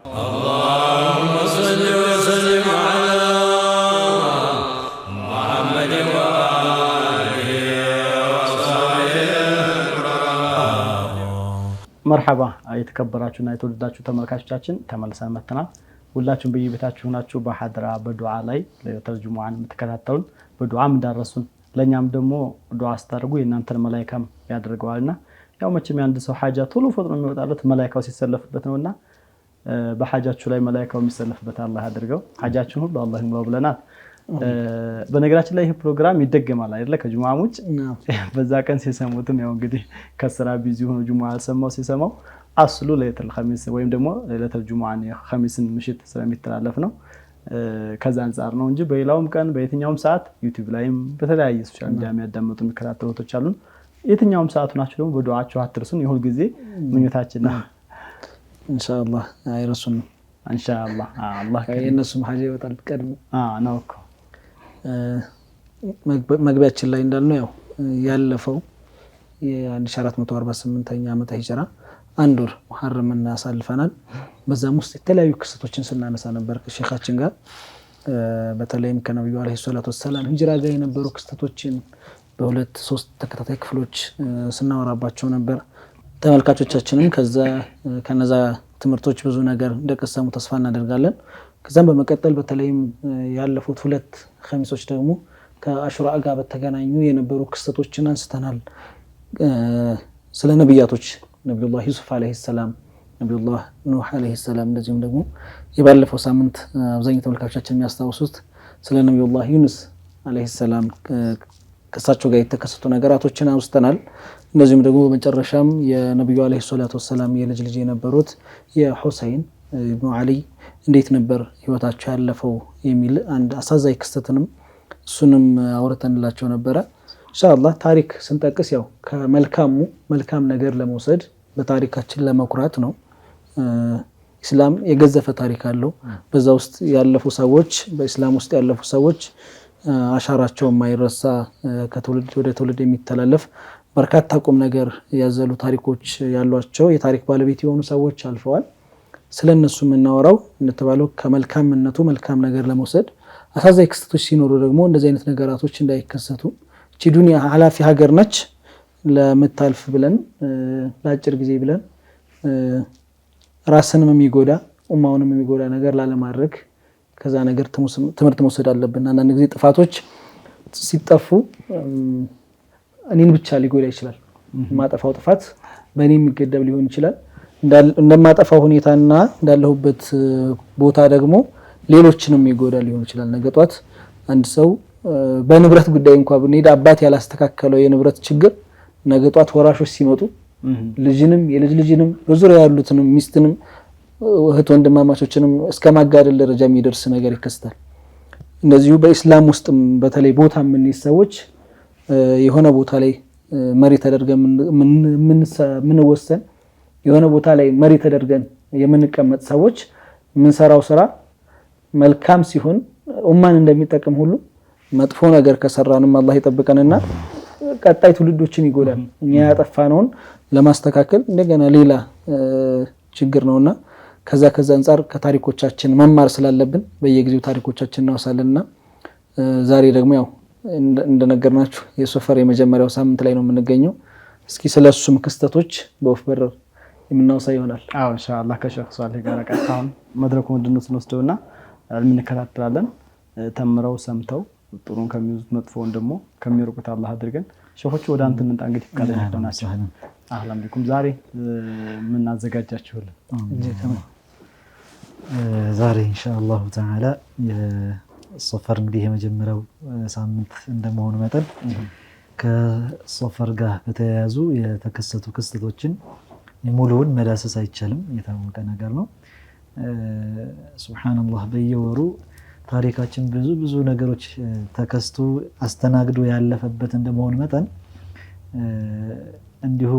اللهم صل وسلم على محمد وآله وصحبه መርሐባ የተከበራችሁና የተወደዳችሁ ተመልካቾቻችን ተመልሰን መጥተናል። ሁላችሁም በየቤታችሁ ሆናችሁ በሐድራ በዱዓ ላይ ለይለቱል ጁሙአን የምትከታተሉን በዱዓም እንዳረሱን ለኛም ደግሞ ዱዓ አስታርጉ የእናንተን መላእክም ያደርገዋልና ያው መቼም አንድ ሰው ሐጃ ቶሎ ፈጥኖ የሚወጣለት መላእክው ሲሰለፍበት ነውና በሐጃችሁ ላይ መላእክው የሚሰለፍበት አላህ ያድርገው። ሐጃችሁን ሁሉ አላህ ይሙላው ብለናል። በነገራችን ላይ ይሄ ፕሮግራም ይደገማል አይደለ? ከጁሙአ ውጭ በዛ ቀን ሲሰሙትም ያው እንግዲህ ከስራ ቢዚ ሆኖ ጁሙአ ሰማው ሲሰማው አስሉ ለይለቱል ኸሚስ ወይም ደግሞ ለይለቱል ጁሙአን ኸሚስን ምሽት ስለሚተላለፍ ነው። ከዛ አንፃር ነው እንጂ በሌላውም ቀን በየትኛውም ሰዓት ዩቲዩብ ላይም በተለያየ ሶሻል ሚዲያ የሚያዳምጡ የሚከታተሉቶች አሉን። የትኛውም ሰዓት ናችሁ ደግሞ በዱዓችሁ አትርሱን የሁል ጊዜ ምኞታችን ነው። ኢንሻአላህ አይረሱን ኢንሻአላህ አላህ የነሱም ሐጃ ይወጣል ቀድሞ ነው እኮ መግቢያችን ላይ እንዳልነው ያው ያለፈው የ1448ኛ ዓመተ ሂጅራ አንድ ወር ሙሐረምን አሳልፈናል። በዛም ውስጥ የተለያዩ ክስተቶችን ስናነሳ ነበር ከሼኻችን ጋር በተለይም ከነብዩ አለይሂ ሰላቱ ወሰለም ሂጅራ ጋር የነበሩ ክስተቶችን በሁለት ሶስት ተከታታይ ክፍሎች ስናወራባቸው ነበር። ተመልካቾቻችንም ከነዛ ትምህርቶች ብዙ ነገር እንደቀሰሙ ተስፋ እናደርጋለን። ከዛም በመቀጠል በተለይም ያለፉት ሁለት ኸሚሶች ደግሞ ከአሹራ ጋር በተገናኙ የነበሩ ክስተቶችን አንስተናል። ስለ ነብያቶች ነብዩላህ ዩሱፍ አለይሂ ሰላም፣ ነብዩላህ ኑህ አለይሂ ሰላም እንደዚሁም ደግሞ የባለፈው ሳምንት አብዛኛው ተመልካቾቻችን የሚያስታውሱት ስለ ነብዩላህ ዩኑስ አለይሂ ሰላም ከሳቸው ጋር የተከሰቱ ነገራቶችን አንስተናል። እንደዚሁም ደግሞ በመጨረሻም የነብዩ አለይሂ ሰላቱ ወሰላም የልጅ ልጅ የነበሩት የሁሰይን ኢብኑ አሊ እንዴት ነበር ህይወታቸው ያለፈው የሚል አንድ አሳዛኝ ክስተትንም እሱንም አውርተንላቸው ነበረ። ኢንሻአላህ ታሪክ ስንጠቅስ ያው ከመልካሙ መልካም ነገር ለመውሰድ በታሪካችን ለመኩራት ነው። ኢስላም የገዘፈ ታሪክ አለው። በዛ ውስጥ ያለፉ ሰዎች በኢስላም ውስጥ ያለፉ ሰዎች አሻራቸው የማይረሳ ከትውልድ ወደ ትውልድ የሚተላለፍ በርካታ ቁም ነገር ያዘሉ ታሪኮች ያሏቸው የታሪክ ባለቤት የሆኑ ሰዎች አልፈዋል። ስለነሱ የምናወራው እንደተባለው ከመልካምነቱ መልካም ነገር ለመውሰድ አሳዛኝ ክስተቶች ሲኖሩ ደግሞ እንደዚህ አይነት ነገራቶች እንዳይከሰቱ እቺ ዱንያ ኃላፊ ሀገር ነች ለምታልፍ ብለን ለአጭር ጊዜ ብለን ራስንም የሚጎዳ ኡማውንም የሚጎዳ ነገር ላለማድረግ ከዛ ነገር ትምህርት መውሰድ አለብን። አንዳንድ ጊዜ ጥፋቶች ሲጠፉ እኔን ብቻ ሊጎዳ ይችላል። ማጠፋው ጥፋት በእኔ የሚገደብ ሊሆን ይችላል። እንደማጠፋው ሁኔታና እንዳለሁበት ቦታ ደግሞ ሌሎችንም ይጎዳ ሊሆን ይችላል። ነገ ጧት አንድ ሰው በንብረት ጉዳይ እንኳን ብንሄድ አባት ያላስተካከለው የንብረት ችግር ነገ ጧት ወራሾች ሲመጡ ልጅንም የልጅ ልጅንም በዙሪያ ያሉትንም ሚስትንም እህት ወንድማማቾችንም እስከማጋደል ደረጃ የሚደርስ ነገር ይከሰታል። እንደዚሁ በእስላም ውስጥም በተለይ ቦታ ምን ሰዎች የሆነ ቦታ ላይ መሪ ተደርገን ምን ወሰን የሆነ ቦታ ላይ መሪ ተደርገን የምንቀመጥ ሰዎች ምንሰራው ስራ መልካም ሲሆን ኡማን እንደሚጠቅም ሁሉ መጥፎ ነገር ከሰራንም አላህ ይጠብቀንና ቀጣይ ትውልዶችን ይጎዳል። እኛ ያጠፋነውን ለማስተካከል እንደገና ሌላ ችግር ነውና ከዛ አንፃር ከታሪኮቻችን መማር ስላለብን በየጊዜው ታሪኮቻችን እናወሳለንና ዛሬ ደግሞ ያው እንደነገርናችሁ የሶፈር የመጀመሪያው ሳምንት ላይ ነው የምንገኘው። እስኪ ስለሱም ክስተቶች በወፍ በረር የምናወሳ ይሆናል። አዎ ኢንሻአላህ ከሼኽ ሷሊህ ጋር ቀጣውን መድረኩን እንድንወስደውና እንከታተላለን። ተምረው ሰምተው ጥሩን ከሚይዙት መጥፎውን ደግሞ ከሚርቁት አላህ አድርገን። ሼኾቹ ወደ አንተ እንጣ እንግዲህ ፈቃደኛ ሆናችሁ አህላም ቢኩም ዛሬ ምን አዘጋጃችሁልን? ዛሬ ኢንሻአላህ ተዓላ የሶፈር እንግዲህ የመጀመሪያው ሳምንት እንደመሆኑ መጠን ከሶፈር ጋር በተያያዙ የተከሰቱ ክስተቶችን ሙሉውን መዳሰስ አይቻልም፣ የታወቀ ነገር ነው። ሱብሃንአላህ በየወሩ ታሪካችን ብዙ ነገሮች ተከስቶ አስተናግዶ ያለፈበት እንደመሆን መጠን እንዲሁ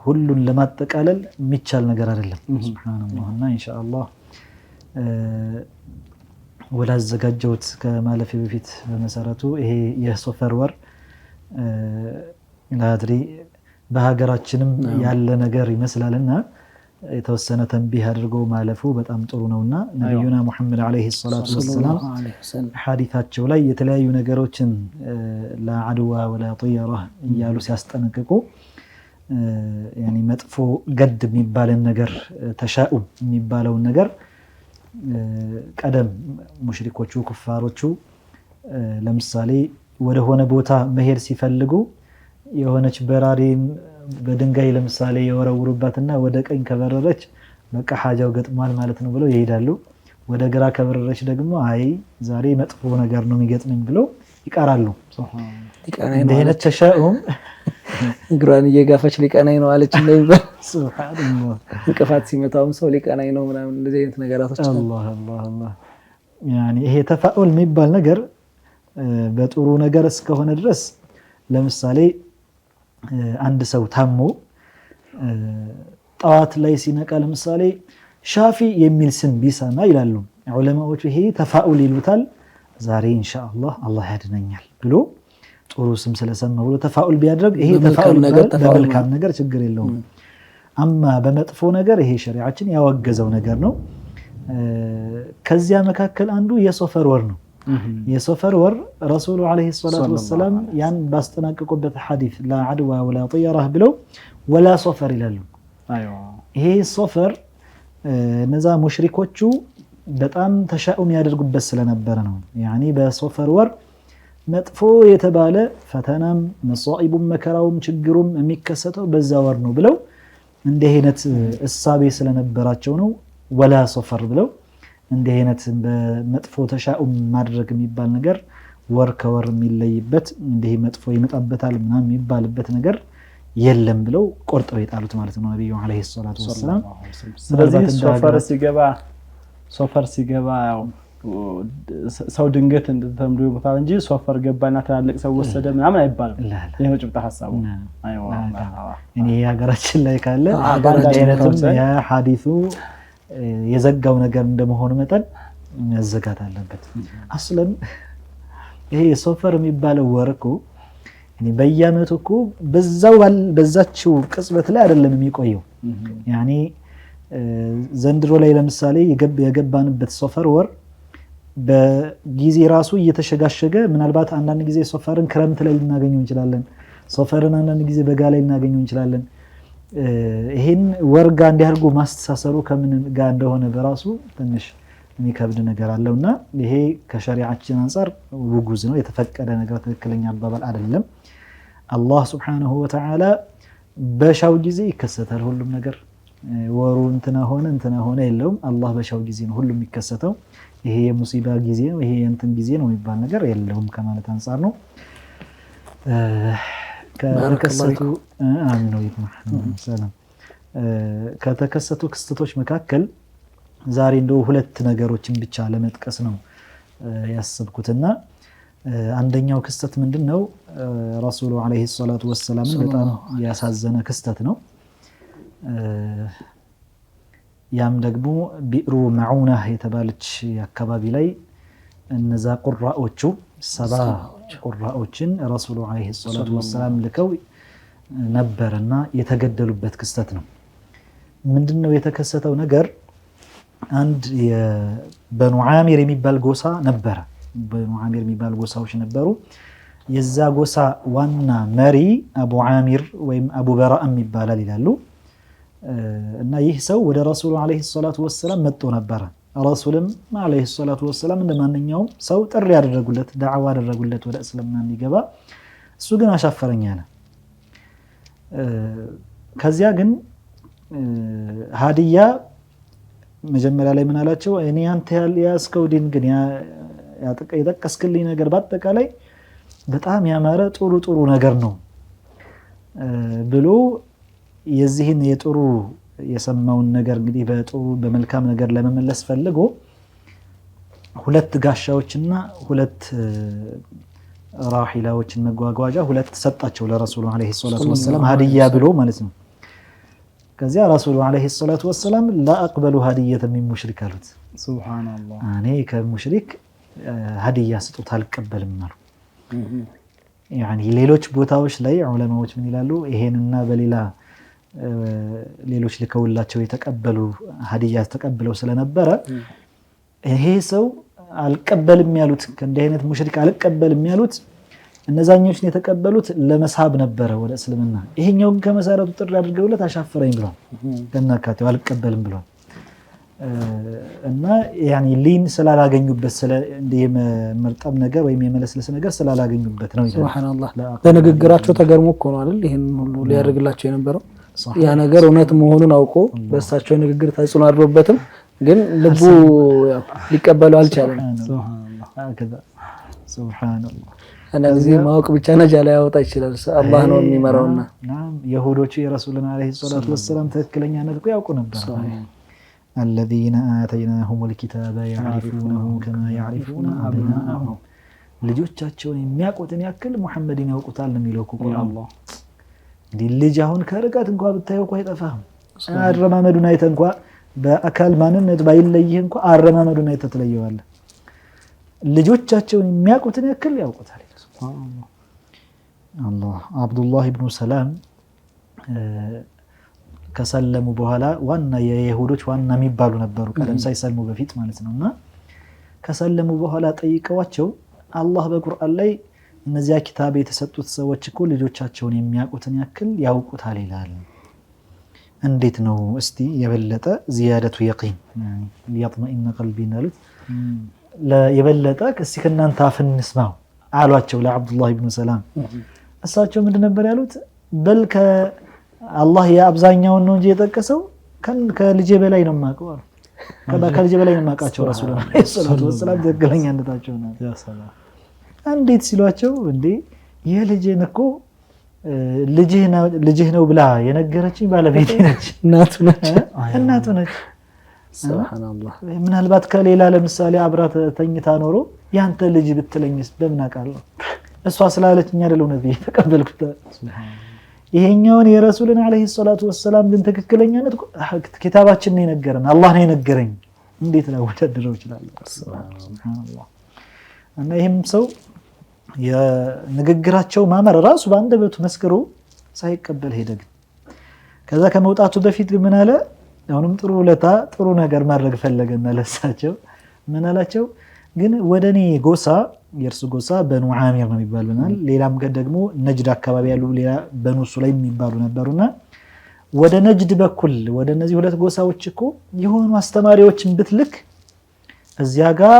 ሁሉን ለማጠቃለል የሚቻል ነገር አይደለም። ሱብሃንአላህ እና ኢንሻአላህ ወላዘጋጀሁት ከማለፌ በፊት በመሰረቱ ይሄ የሶፈር ወር ላድሪ በሀገራችንም ያለ ነገር ይመስላልና የተወሰነ ተንቢህ አድርጎ ማለፉ በጣም ጥሩ ነውና ነብዩና መሐመድ አለይሂ ሰላቱ ወሰለም ሐዲታቸው ላይ የተለያዩ ነገሮችን ለዓድዋ ወላ طيرة እያሉ ሲያስጠነቅቁ ያኒ መጥፎ ገድ የሚባልን ነገር ተሻኡም የሚባለውን ነገር ቀደም ሙሽሪኮቹ ኩፋሮቹ ለምሳሌ ወደ ሆነ ቦታ መሄድ ሲፈልጉ የሆነች በራሪን በድንጋይ ለምሳሌ የወረውሩባትና ወደ ቀኝ ከበረረች በቃ ሐጃው ገጥሟል ማለት ነው ብለው ይሄዳሉ። ወደ ግራ ከበረረች ደግሞ አይ ዛሬ መጥፎ ነገር ነው የሚገጥመኝ ብለው ይቀራሉ። እንደ አይነት ተሻኡም እግሯን እየጋፈች ሊቀናኝ ነው አለች እንደሚባል ሱብሃንአላህ እንቅፋት ሲመታውም ሰው ሊቀናኝ ነው ምናምን እንደዚህ አይነት ነገራቶች አላህ አላህ አላህ ያኒ ይሄ ተፋኡል የሚባል ነገር በጥሩ ነገር እስከሆነ ድረስ ለምሳሌ አንድ ሰው ታሞ ጠዋት ላይ ሲነቃ ለምሳሌ ሻፊ የሚል ስም ቢሰማ ይላሉ ዑለማዎቹ ይሄ ተፋኡል ይሉታል። ዛሬ ኢንሻአላህ አላህ ያድነኛል ብሎ ጥሩ ስም ስለሰማ ብሎ ተፋኡል ቢያደርግ ይሄ ተፋኡል በመልካም ነገር ችግር የለውም። አማ በመጥፎ ነገር ይሄ ሸሪዓችን ያወገዘው ነገር ነው። ከዚያ መካከል አንዱ የሶፈር ወር ነው። የሶፈር ወር ረሱሉ አለይሂ ሰላቱ ወሰለም ያን ባስጠናቀቁበት ሐዲስ ላ ዐድዋ ወላ طيرة ብለው ወላ ሶፈር ይላሉ። ይሄ ሶፈር እነዛ ሙሽሪኮቹ በጣም ተሻኡም ያደርጉበት ስለነበረ ነው። ያኒ በሶፈር ወር መጥፎ የተባለ ፈተናም መሷኢቡም መከራውም ችግሩም የሚከሰተው በዛ ወር ነው ብለው እንደ አይነት እሳቤ ስለነበራቸው ነው ወላ ሶፈር ብለው እንደ አይነት በመጥፎ ተሻኡም ማድረግ የሚባል ነገር ወር ከወር የሚለይበት እንደ መጥፎ ይመጣበታል ምናምን የሚባልበት ነገር የለም ብለው ቆርጠው የጣሉት ማለት ነው ነብዩ አለይሂ ሰላቱ ወሰለም። ስለዚህ ሶፈር ሲገባ ያው ሰው ድንገት እንደተምዶ ይሞታል እንጂ ሶፈር ገባና ትላልቅ ሰው ወሰደ ምናምን አይባልም። ይሄ ነው ጭብጣ ሐሳቡ። አይዋ እኔ ሀገራችን ላይ ካለ አይነቱም ያ ሐዲሱ የዘጋው ነገር እንደመሆኑ መጠን መዘጋት አለበት። አስለን ይሄ ሶፈር የሚባለው ወር እኮ እኔ በየአመቱ እኮ በዛችው ቅጽበት ላይ አይደለም የሚቆየው። ያኒ ዘንድሮ ላይ ለምሳሌ የገባንበት ሶፈር ወር በጊዜ ራሱ እየተሸጋሸገ ምናልባት አንዳንድ ጊዜ ሶፈርን ክረምት ላይ ልናገኘው እንችላለን። ሶፈርን አንዳንድ ጊዜ በጋ ላይ ልናገኘው እንችላለን። ይሄን ወርጋ እንዲያርጉ ማስተሳሰሩ ከምን ጋር እንደሆነ በራሱ ትንሽ የሚከብድ ነገር አለውና ይሄ ከሸሪዓችን አንፃር ውጉዝ ነው፣ የተፈቀደ ነገር ትክክለኛ አባባል አይደለም። አላህ Subhanahu Wa Ta'ala በሻው ጊዜ ይከሰታል ሁሉም ነገር። ወሩ እንትና ሆነ የለውም። አላህ በሻው ጊዜ ነው ሁሉም የሚከሰተው። ይሄ የሙሲባ ጊዜ ነው ይሄ እንትን ጊዜ ነው የሚባል ነገር የለውም ከማለት አንፃር ነው። ከተከሰቱ ክስተቶች መካከል ዛሬ እንደው ሁለት ነገሮችን ብቻ ለመጥቀስ ነው ያሰብኩትና አንደኛው ክስተት ምንድነው ረሱሉ አለይሂ ሰላቱ ወሰለም በጣም ያሳዘነ ክስተት ነው። ያም ደግሞ ቢዕሩ መዑና የተባለች አካባቢ ላይ እነዛ ቁራዎቹ ሰባ ቁራዎችን ረሱሉ አለይሂ ሰላቱ ወሰለም ልከው ነበርና የተገደሉበት ክስተት ነው። ምንድነው የተከሰተው ነገር? አንድ የበኑ ዓሚር የሚባል ጎሳ ነበረ። በኑ ዓሚር የሚባል ጎሳዎች ነበሩ። የዛ ጎሳ ዋና መሪ አቡ ዓሚር ወይም አቡ በራእ ይባላል ይላሉ። እና ይህ ሰው ወደ ረሱሉ አለይሂ ሰላቱ ወሰለም መጥቶ ነበር። ረሱልም አለይሂ ሰላቱ ወሰለም እንደማንኛውም ሰው ጥሪ ያደረጉለት ዳዕዋ ያደረጉለት ወደ እስልምና እንዲገባ። እሱ ግን አሻፈረኝ አለ። ከዚያ ግን ሀዲያ መጀመሪያ ላይ ምን አላቸው? እኔ አንተ ያስከው ዲን ግን የጠቀስክልኝ ነገር በአጠቃላይ በጣም ያማረ ጥሩ ነገር ነው ብሎ የዚህን የጥሩ የሰማውን ነገር እንግዲህ በጥሩ በመልካም ነገር ለመመለስ ፈልጎ ሁለት ጋሻዎችና ሁለት ራሂላዎችን መጓጓዣ ሁለት ሰጣቸው ለረሱሉ አለይሂ ሰላቱ ወሰለም ሀዲያ ብሎ ማለት ነው። ከዚያ ረሱሉ አለይሂ ሰላቱ ወሰለም ላ አቅበሉ ሀዲየተ ሚን ሙሽሪክ አሉት። ሱብሃንአላህ እኔ ከሙሽሪክ ሀዲያ ስጦታ አልቀበልም አሉ። ያኒ ሌሎች ቦታዎች ላይ ዑለማዎች ምን ይላሉ? ይሄንና በሌላ ሌሎች ልከውላቸው የተቀበሉ ሀዲያ ተቀብለው ስለነበረ ይሄ ሰው አልቀበልም ያሉት ከእንዲህ አይነት ሙሽሪክ አልቀበልም ያሉት እነዛኞችን የተቀበሉት ለመሳብ ነበረ ወደ እስልምና። ይሄኛው ከመሰረቱ ጥሪ አድርገውለት አሻፈረኝ ብሏል። ከናካቴው አልቀበልም ብሏል። እና ያኒ ሊን ስላላገኙበት ስለ እንደ የመርጠም ነገር ወይም የመለስለስ ነገር ስላላገኙበት ነው። ሱብሃንአላህ በንግግራቸው ተገርሞ እኮ ነው አይደል ይሄን ሁሉ ሊያደርግላቸው የነበረው። ያ ነገር እውነት መሆኑን አውቆ በእሳቸው ንግግር ተጽዕኖ አድሮበትም ግን ልቡ ሊቀበለው አልቻለም። ሱብሃንአላህ እነዚህ ማወቅ ብቻ ነጃ ላይ ያወጣ ይችላል። አላህ ነው የሚመራውና የሁዶቹ የረሱልን አለይሂ ሰላቱ ወሰለም ትክክለኛነት ያውቁ ነበር። الذين آتيناهم الكتاب يعرفونه كما يعرفون أبناءهم ልጆቻቸውን የሚያውቁትን ያክል ሙሐመድን ያውቁታል ነው የሚለው ቁርአን። ልጅ አሁን ከርቀት እንኳን ብታየው እኮ አይጠፋህም። አረማመዱን አይተህ እንኳን በአካል ማንነት ባይለይህ እንኳን አረማመዱን አይተህ ትለየዋለህ። ልጆቻቸውን የሚያውቁትን ያክል ያውቁታል። ሱብሃንአላህ አላህ አብዱላህ ኢብኑ ሰላም ከሰለሙ በኋላ ዋና የይሁዶች ዋና የሚባሉ ነበሩ ቀደም ሳይሰልሙ በፊት ማለት ነውና ከሰለሙ በኋላ ጠይቀዋቸው አላህ በቁርአን ላይ እነዚያ ኪታብ የተሰጡት ሰዎች እኮ ልጆቻቸውን የሚያውቁትን ያክል ያውቁታል ይላል። እንዴት ነው እስቲ የበለጠ زيادة يقين ليطمئن قلبي ማለት የበለጠ እስቲ ከናንተ አፍ እንስማው አሏቸው ለአብዱላህ ኢብኑ ሰላም። እሳቸው ምንድን ነበር ያሉት? በል አላህ የአብዛኛውን ነው እንጂ የጠቀሰው ከልጄ በላይ ነው የማውቀው አሉ። ከልጄ በላይ ነው የማውቃቸው ረሱላህ አለይሂ ሰላቱ ወሰለም ትክክለኛነታቸው ነው። ያ ሰላም እንዴት ሲሏቸው እንዴ የልጄን እኮ ልጅህ ነው ብላ የነገረችኝ ባለቤቴ ነች፣ እናቱ ነች። ሱብሃንአላህ ምናልባት ከሌላ ለምሳሌ አብራት ተኝታ ኖሮ ያንተ ልጅ ብትለኝስ በምን አውቃለሁ? እሷ ስላለችኝ አይደለም ነብይ ተቀበልኩት። ይሄኛውን የረሱልን አለይሂ ሰላቱ ወሰለም ግን ትክክለኛነት ኪታባችን ነው የነገረን፣ አላህ ነው የነገረኝ። እንዴት ነው ወደድረው ይችላል? ሱብሃንአላህ እና ይሄም ሰው የንግግራቸው ማመር ራሱ በአንደበቱ መስክሮ ሳይቀበል ሄደ። ከዛ ከመውጣቱ በፊት ምን አለ? አሁንም ጥሩ ለታ ጥሩ ነገር ማድረግ ፈለገና ለሳቸው ምን አላቸው? ግን ወደኔ ጎሳ የእርሱ ጎሳ በኑ ዓሚር ነው የሚባሉናል። ሌላም ደግሞ ነጅድ አካባቢ ያሉ ሌላ በኑ ሱለይም የሚባሉ ነበሩና ወደ ነጅድ በኩል ወደ እነዚህ ሁለት ጎሳዎች እኮ የሆኑ አስተማሪዎችን ብትልክ እዚያ ጋር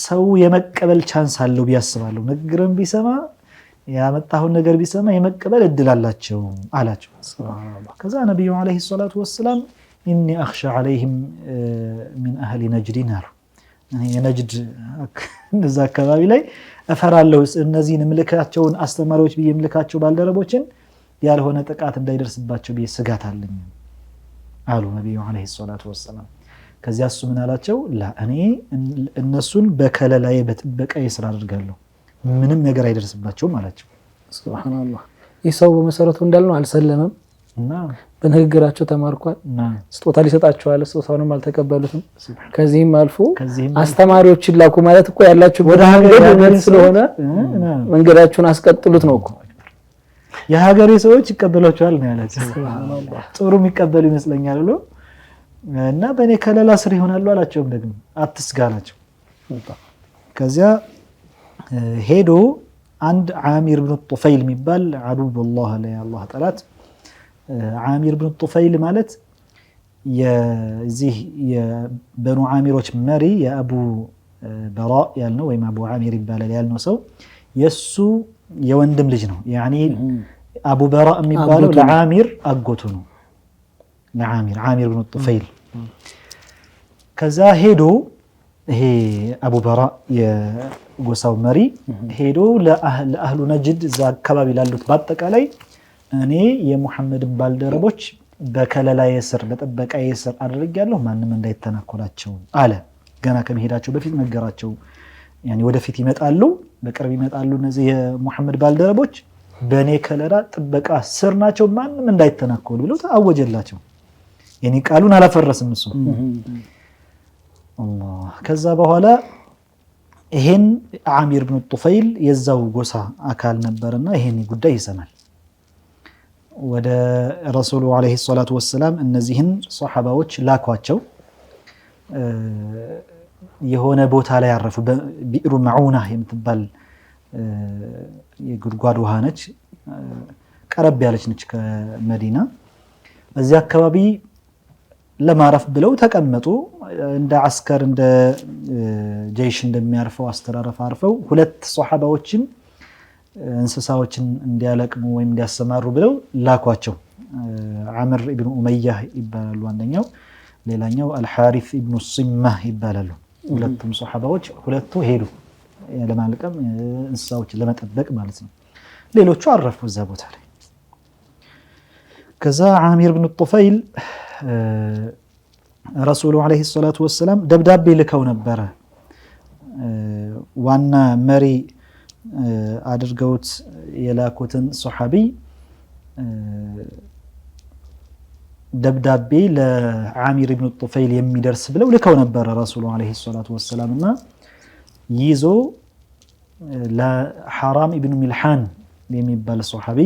ሰው የመቀበል ቻንስ አለው ቢያስባሉ ንግግርን ቢሰማ ያመጣውን ነገር ቢሰማ የመቀበል እድል አላቸው አላቸው። ሱብሃንአላህ ከዛ ነብዩ አለይሂ ሰላቱ ወሰለም ኢኒ አኽሻ አለይሂም ሚን አህሊ ነጅድን አሉ። የነጅድ እዛ አካባቢ ላይ እፈራለሁ እነዚህን ምልካቸውን አስተማሪዎች ቢምልካቸው ባልደረቦችን ያልሆነ ጥቃት እንዳይደርስባቸው ቢስጋት አለኝ አሉ ነብዩ አለይሂ ሰላቱ ወሰለም። ከዚያ እሱ ምን አላቸው? ላ እኔ እነሱን በከለላዬ በጥበቃዬ ስራ አድርጋለሁ ምንም ነገር አይደርስባቸውም አላቸው። ሱብሃንአላህ ይህ ሰው በመሰረቱ እንዳልነው አልሰለመም እና በንግግራቸው ተማርኳል። ስጦታ ሊሰጣቸው አለ፣ ስጦታውንም አልተቀበሉትም። ከዚህም አልፎ አስተማሪዎችን ላኩ ማለት እኮ ያላችሁ ወደ ሀገር ስለሆነ መንገዳችሁን አስቀጥሉት ነው እኮ። የሀገሬ ሰዎች ይቀበሏቸዋል ነው ያላቸው። ሱብሃንአላህ ጥሩ የሚቀበሉ ይመስለኛል ብሎ እና በእኔ ከለላ ስር ይሆናሉ አላቸውም። ደግሞ አትስጋ አላቸው። ከዚያ ሄዶ አንድ ዓሚር ብን ጡፈይል የሚባል አዱወላህ ለአላህ ጠላት ዓሚር ብን ጡፈይል ማለት የዚህ የበኑ ዓሚሮች መሪ የአቡ በራ ያልነው ወይም አቡ ዓሚር ይባላል ያልነው ሰው የሱ የወንድም ልጅ ነው። ያኒ አቡ በራ የሚባለው ለዓሚር አጎቱ ነው። ለዓሚር ዓሚር ብን ጡፈይል ከዛ ሄዶ ይሄ አቡ በራ የጎሳው መሪ ሄዶ ለአህሉ ነጅድ እዛ አካባቢ ላሉት በአጠቃላይ እኔ የሙሐመድን ባልደረቦች በከለላዬ ስር በጥበቃዬ ስር አድርጌያለሁ ማንም እንዳይተናኮላቸው አለ። ገና ከመሄዳቸው በፊት ነገራቸው። ያኒ ወደፊት ይመጣሉ፣ በቅርብ ይመጣሉ እነዚህ የሙሐመድ ባልደረቦች በኔ ከለላ ጥበቃ ስር ናቸው፣ ማንም እንዳይተናኮሉ ብለው አወጀላቸው። ያኒ ቃሉን አላፈረስም እሱ አላህ። ከዛ በኋላ ይሄን አሚር ኢብኑ ጡፈይል የዛው ጎሳ አካል ነበርና ይሄን ጉዳይ ይሰማል። ወደ ረሱሉ አለይሂ ሰላቱ ወሰላም እነዚህን ሷሐባዎች ላኳቸው። የሆነ ቦታ ላይ ያረፉ ቢዕሩ መዑና የምትባል የጉድጓድ ውሃ ነች፣ ቀረብ ያለች ነች ከመዲና። እዚያ አካባቢ ለማረፍ ብለው ተቀመጡ። እንደ አስከር እንደ ጀይሽ እንደሚያርፈው አስተራረፍ አርፈው ሁለት ሷሐባዎችን እንስሳዎችን እንዲያለቅሙ ወይም እንዲያሰማሩ ብለው ላኳቸው። ዓምር ኢብኑ ኡመያህ ይባላሉ አንደኛው፣ ሌላኛው አልሐሪፍ ኢብኑ ሲማህ ይባላሉ። ሁለቱም ሷሐባዎች ሁለቱ ሄዱ ለማለቅም እንስሳዎችን ለመጠበቅ ማለት ነው። ሌሎቹ አረፉ እዛ ቦታ ላይ። ከዛ ዓሚር ኢብኑ ጡፈይል ረሱሉ አለይሂ ሰላቱ ወሰላም ደብዳቤ ልከው ነበረ። ዋና መሪ አድርገውት የላኩትን ሱሐቢ ደብዳቤ ለዓሚር ኢብኑ ጡፈይል የሚደርስ ብለው ልከው ነበረ ረሱሉ አለይሂ ሰላቱ ወሰላም እና ይዞ ለሐራም ኢብኑ ሚልሓን የሚባል ሱሐቢ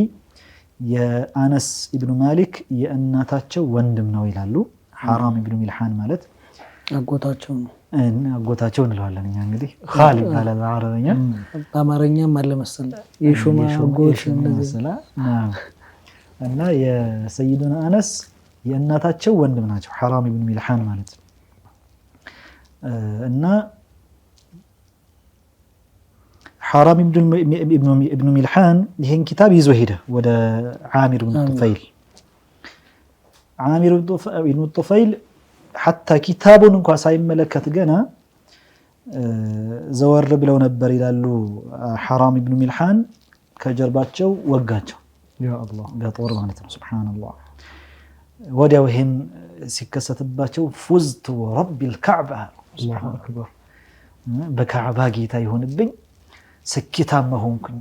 የአነስ ኢብኑ ማሊክ የእናታቸው ወንድም ነው ይላሉ። ሐራም ኢብኑ ሚልሓን ማለት አጎታቸው ነው። አጎታቸው እንለዋለን እኛ እንግዲህ ኻል ይባላል በአረበኛ፣ በአማርኛም አለ መሰለኝ የሹማ አጎት መሰላ እና የሰይዱና አነስ የእናታቸው ወንድም ናቸው ሐራም ኢብኑ ሚልሓን ማለት እና ሐራም ኢብኑ ሚልሓን ይህን ኪታብ ይዞ ሄደ ወደ ዓሚር ኢብኑ ጡፈይል። ዓሚር ኢብኑ ጡፈይል ሐታ ኪታቡን እንኳ ሳይመለከት ገና ዘወር ብለው ነበር ይላሉ። ሐራም ኢብኑ ሚልሓን ከጀርባቸው ወጋቸው በጦር ማለት ነው። ሱብሓነላህ። ወዲያው ይህን ሲከሰትባቸው ፉዝቱ ረቢል ከዕባ በካዕባ ጌታ ይሆንብኝ ስኬታማ ሆንኩኝ፣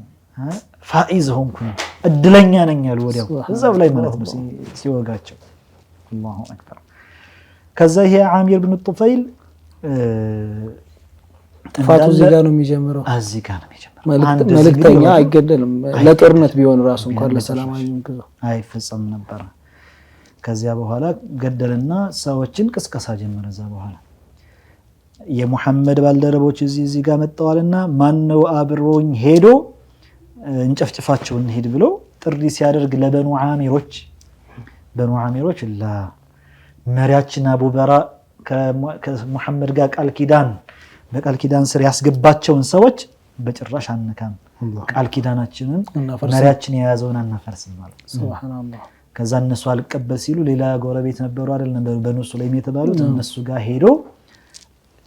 ፋኢዝ ሆንኩኝ፣ እድለኛ ነኝ ያሉ ወዲያው እዛው ላይ ማለት ነው ሲወጋቸው። አላሁ አክበር። ከዛ ይሄ ዓሚር ኢብኑ ጡፈይል ጥፋቱ እዚህ ጋር ነው የሚጀምረው። እዚህ ጋር ነው የሚጀምረው። መልእክተኛ አይገደልም። ለጦርነት ቢሆን ራሱ እንኳን ለሰላማዊ አይፈጸም ነበር። ከዚያ በኋላ ገደልና ሰዎችን ቅስቀሳ ጀመረ። እዛ በኋላ የሙሐመድ ባልደረቦች እዚህ ጋር መጣዋልና ማነው አብሮኝ ሄዶ እንጨፍጭፋቸው እንሄድ ብሎ ጥሪ ሲያደርግ ለበኑ ዓሚሮች መሪያችን አቡበራ ከሙሐመድ ጋር በቃል ኪዳን ስር ያስገባቸውን ሰዎች በጭራሽ አንነካም፣ ቃል ኪዳናችንን መሪያችን የያዘውን አናፈርስም ማለት ሱብሃንአላህ። ከዛ እነሱ አልቀበል ሲሉ ሌላ ጎረቤት ነበሩ አይደል በኑ ሱለይም የተባሉት እነሱ ጋር ሄዶ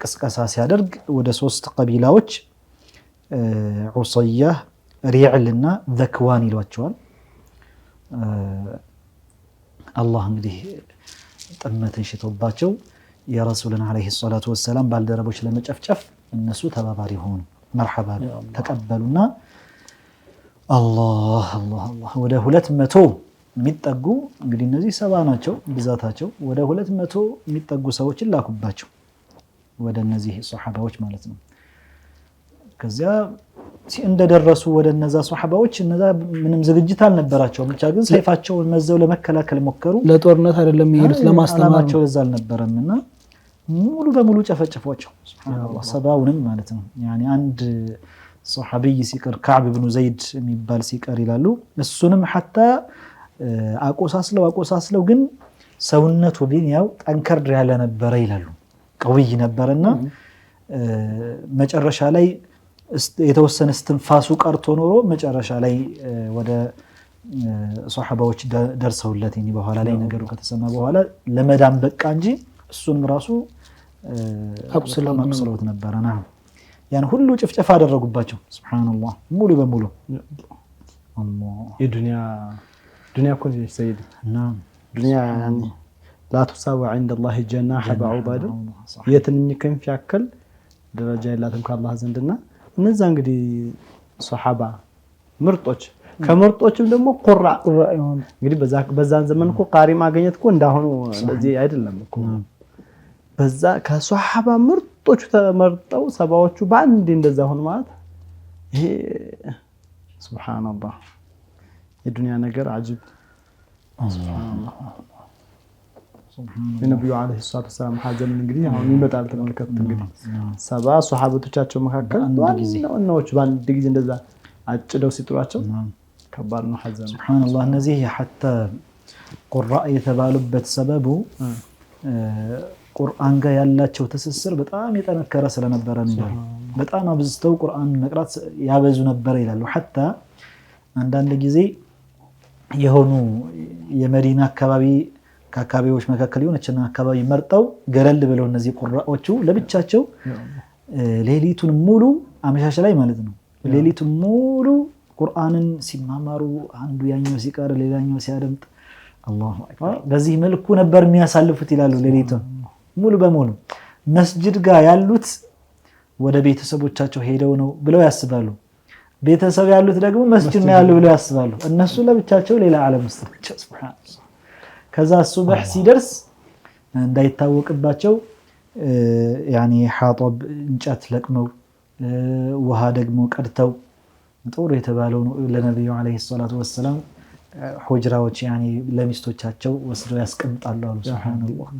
ቅስቀሳ ሲያደርግ ወደ 3 ቀቢላዎች ዑሰያ፣ ሪዕልና ዘክዋን ይሏቸዋል። አላህ እንግዲህ ጥመትን ሽቶባቸው የረሱልን አለይሂ ሰላቱ ወሰላም ባልደረቦች ለመጨፍጨፍ እነሱ ተባባሪ ሆኑ። መርሐባ ተቀበሉና አላህ ወደ 200 የሚጠጉ እንግዲህ እነዚህ 70 ናቸው ብዛታቸው፣ ወደ 200 የሚጠጉ ሰዎችን ላኩባቸው ወደ እነዚህ ሱሐባዎች ማለት ነው። ከዚያ እንደደረሱ ወደ እነዛ ሱሐባዎች እነዛ ምንም ዝግጅት አልነበራቸውም። ብቻ ግን ሰይፋቸውን መዘው ለመከላከል ሞከሩ። ለጦርነት አይደለም የሚሄዱት ለማስተማራቸው እዛ አልነበረምና ሙሉ በሙሉ ጨፈጨፏቸው። ሱብሃንአላህ 70ውንም ማለት ነው። ያኒ አንድ ሱሐቢይ ሲቀር ከዕብ ኢብኑ ዘይድ የሚባል ሲቀር ይላሉ። እሱንም ሐታ አቆሳስለው ግን ሰውነቱ ቢንያው ጠንከር ያለ ነበረ ይላሉ። ቀውይ ነበርና መጨረሻ ላይ የተወሰነ እስትንፋሱ ቀርቶ ኖሮ መጨረሻ ላይ ወደ ሷሐባዎች ደርሰውለት በኋላ ላይ ነገሩ ከተሰማ በኋላ ለመዳም በቃ እንጂ እሱንም ራሱ አቁስለውት ነበረና ያን ሁሉ ጭፍጨፋ አደረጉባቸው። ሱብሃንአላህ ሙሉ በሙሉ የዱንያ እኮ ነው ሰይድ እና ዱንያ لا تساوي عند الله جناح بعوضة የትንኝ ክንፍ ያክል ደረጃ የላትም ከአላህ ዘንድና እነዛ እንግዲህ ሱሐባ ምርጦች ከምርጦችም ደግሞ ቁራ ይሆን እንግዲህ በዛን ዘመን እኮ ቃሪ ማግኘት እኮ እንዳሁኑ እንደዚህ አይደለም እኮ በዛ ከሱሐባ ምርጦቹ ተመርጠው ሰባዎቹ በአንድ እንደዛ ሆነ ማለት ይሄ ሱብሃንአላህ የዱንያ ነገር አጅብ ሱብሃንአላህ የነብዩ አለይሂ ሰላቱ ወሰለም ሐዘን እንግዲህ አሁን ይመጣል ተመልከቱ እንግዲህ ሰባ ሱሐቦቻቸው መካከል ዋናዎቹ በአንድ ጊዜ እንደዛ አጭደው ሲጥሏቸው ከባድ ነው ሐዘን ሱብሃንአላህ እነዚህ حتى ቁራእ የተባሉበት ሰበቡ ቁርአን ጋር ያላቸው ትስስር በጣም የጠነከረ ስለነበረ ነው በጣም አብዝተው ቁርአን መቅራት ያበዙ ነበር ይላሉ حتى አንዳንድ ጊዜ የሆኑ የመዲና አካባቢ ከአካባቢዎች መካከል የሆነችና አካባቢ መርጠው ገለል ብለው እነዚህ ቁራዎቹ ለብቻቸው ሌሊቱን ሙሉ አመሻሽ ላይ ማለት ነው ሌሊቱን ሙሉ ቁርአንን ሲማማሩ አንዱ ያኛው ሲቀር ሌላኛው ሲያደምጥ አላሁ አክበር በዚህ መልኩ ነበር የሚያሳልፉት ይላሉ ሌሊቱን ሙሉ በሙሉ መስጂድ ጋር ያሉት ወደ ቤተሰቦቻቸው ሄደው ነው ብለው ያስባሉ ቤተሰብ ያሉት ደግሞ መስጂድ ነው ያሉ ብለው ያስባሉ እነሱ ለብቻቸው ሌላ ዓለም ውስጥ ናቸው ሱብሃንአላህ ከዛ ሱብህ ሲደርስ እንዳይታወቅባቸው ያኒ ሐጠብ እንጨት ለቅመው ውሃ ደግሞ ቀድተው ጦር የተባለው ለነብዩ አለይሂ ሰላቱ ወሰለም ሁጅራዎች ያኒ ለሚስቶቻቸው ወስደው ያስቀምጣሉ አሉ ሱብሃንአላህ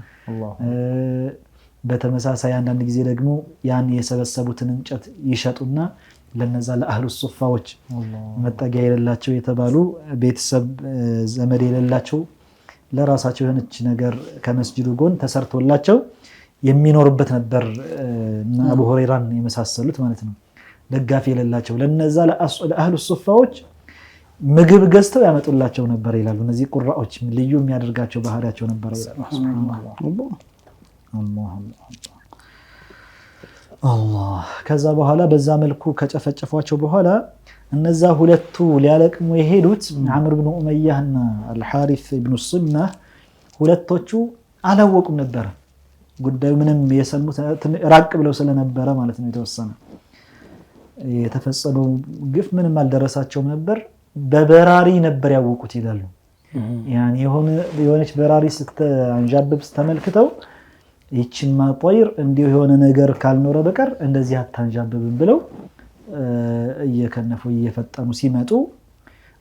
በተመሳሳይ አንዳንድ ጊዜ ደግሞ ያን የሰበሰቡትን እንጨት ይሸጡና ለነዛ ለአህሉ ሱፋዎች መጠጊያ የሌላቸው የተባሉ ቤተሰብ ዘመድ የሌላቸው ለራሳቸው የሆነች ነገር ከመስጂዱ ጎን ተሰርቶላቸው የሚኖርበት ነበር እና አቡ ሁረይራን የመሳሰሉት ማለት ነው ደጋፊ የሌላቸው ለነዛ ለአህሉ ሱፋዎች ምግብ ገዝተው ያመጡላቸው ነበር ይላሉ እነዚህ ቁራዎች ልዩ የሚያደርጋቸው ባህሪያቸው ነበር ይላሉ ሱብሃንአላህ አላህ ከዛ በኋላ በዛ መልኩ ከጨፈጨፏቸው በኋላ እነዛ ሁለቱ ሊያለቅሙ የሄዱት አምር ኢብኑ ኡመያህና አልሐሪስ ኢብኑ ሱናህ ሁለቶቹ አላወቁም ነበር ጉዳዩ ምንም የሰሙት ራቅ ብለው ስለነበረ ማለት ነው የተወሰነ የተፈጸመው ግፍ ምንም አልደረሳቸውም ነበር በበራሪ ነበር ያወቁት ይላሉ ያኒ የሆነች በራሪ ስትንጃብብ ተመልክተው ይችን ማጣይር እንዲሁ የሆነ ነገር ካልኖረ በቀር እንደዚህ አታንጃብብም ብለው እየከነፉ እየፈጠኑ ሲመጡ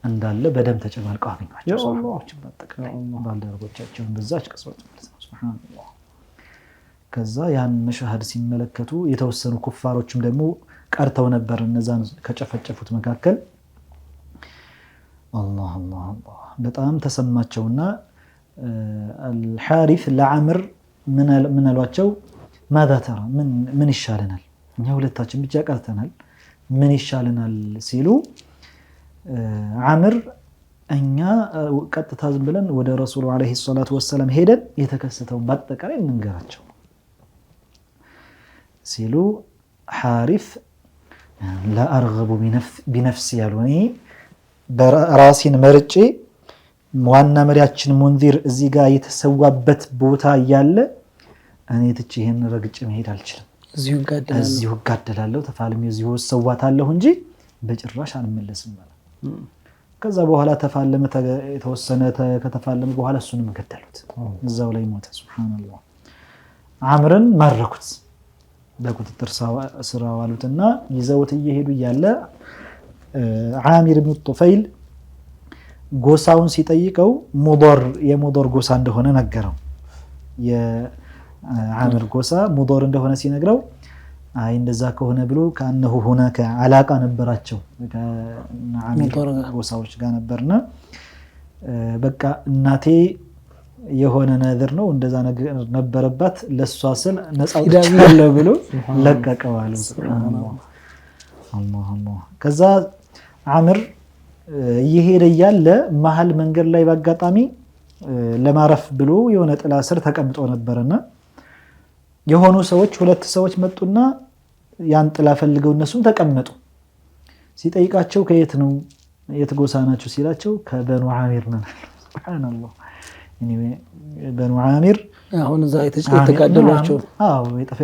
እንዳለ በደም ተጨማልቀው አገኟቸው ሱብሃንአላህ በተቀበለ ባልደረቦቻቸው በዛች ቅጽበት ሱብሃንአላህ ከዛ ያን መሻሃድ ሲመለከቱ የተወሰኑ ኩፋሮችም ደግሞ ቀርተው ነበር እነዛን ከጨፈጨፉት መካከል አላህ አላህ አላህ በጣም ተሰማቸውና አልሐሪስ ለዓምር ምን አሏቸው ማذا ترى ምን ይሻለናል እኛ ሁለታችን ብቻ ቀርተናል ምን ይሻለናል ሲሉ ዓምር እኛ ቀጥታ ዝም ብለን ወደ ረሱሉ አለይሂ ሰላቱ ወሰለም ሄደን የተከሰተውን በአጠቃላይ እንንገራቸው ሲሉ ሐሪስ لا أرغب بنفسي ያሉኝ በራሴን መርጬ ዋና መሪያችን ሙንዚር እዚህ ጋር የተሰዋበት ቦታ ያለ እኔ ትቼ ይሄን ረግጬ መሄድ አልችልም እዚሁ ጋደላለሁ ተፋልሜ እዚሁ ሰዋታለሁ እንጂ በጭራሽ አልመለስም ማለት ከዛ በኋላ ተፋለመ የተወሰነ ከተፋለመ በኋላ እሱንም ገደሉት እዛው ላይ ሞተ ሱብሃንአላህ ዓምርን ማረኩት በቁጥጥር ስር አዋሉትና ይዘውት እየሄዱ ያለ ዓሚር ኢብኑ ጡፈይል ጎሳውን ሲጠይቀው ሙዶር የሙዶር ጎሳ እንደሆነ ነገረው የዓምር ጎሳ ሙዶር እንደሆነ ሲነግረው አይ እንደዛ ከሆነ ብሎ ካነሁ ሆነከ አላቃ ነበራቸው ከዓሚር ጎሳዎች ጋር ነበርና በቃ እናቴ የሆነ ነዝር ነው እንደዛ ነገር ነበረባት ለሷ ስል ነፃው ይዳለ ብሎ ለቀቀው አሉ ሱብሃንአላህ አላህ ከዛ ዓምር እየሄደ ያለ መሃል መንገድ ላይ በአጋጣሚ ለማረፍ ብሎ የሆነ ጥላ ስር ተቀምጦ ነበርና የሆኑ ሰዎች ሁለት ሰዎች መጡና ያን ጥላ ፈልገው እነሱም ተቀመጡ ሲጠይቃቸው ከየት ነው የት ጎሳ ናቸው ሲላቸው ከበኑ ዓሚር ነን ሱብሃንአላህ በኑ ዓሚር አሁን እዛ የተጋደሏቸው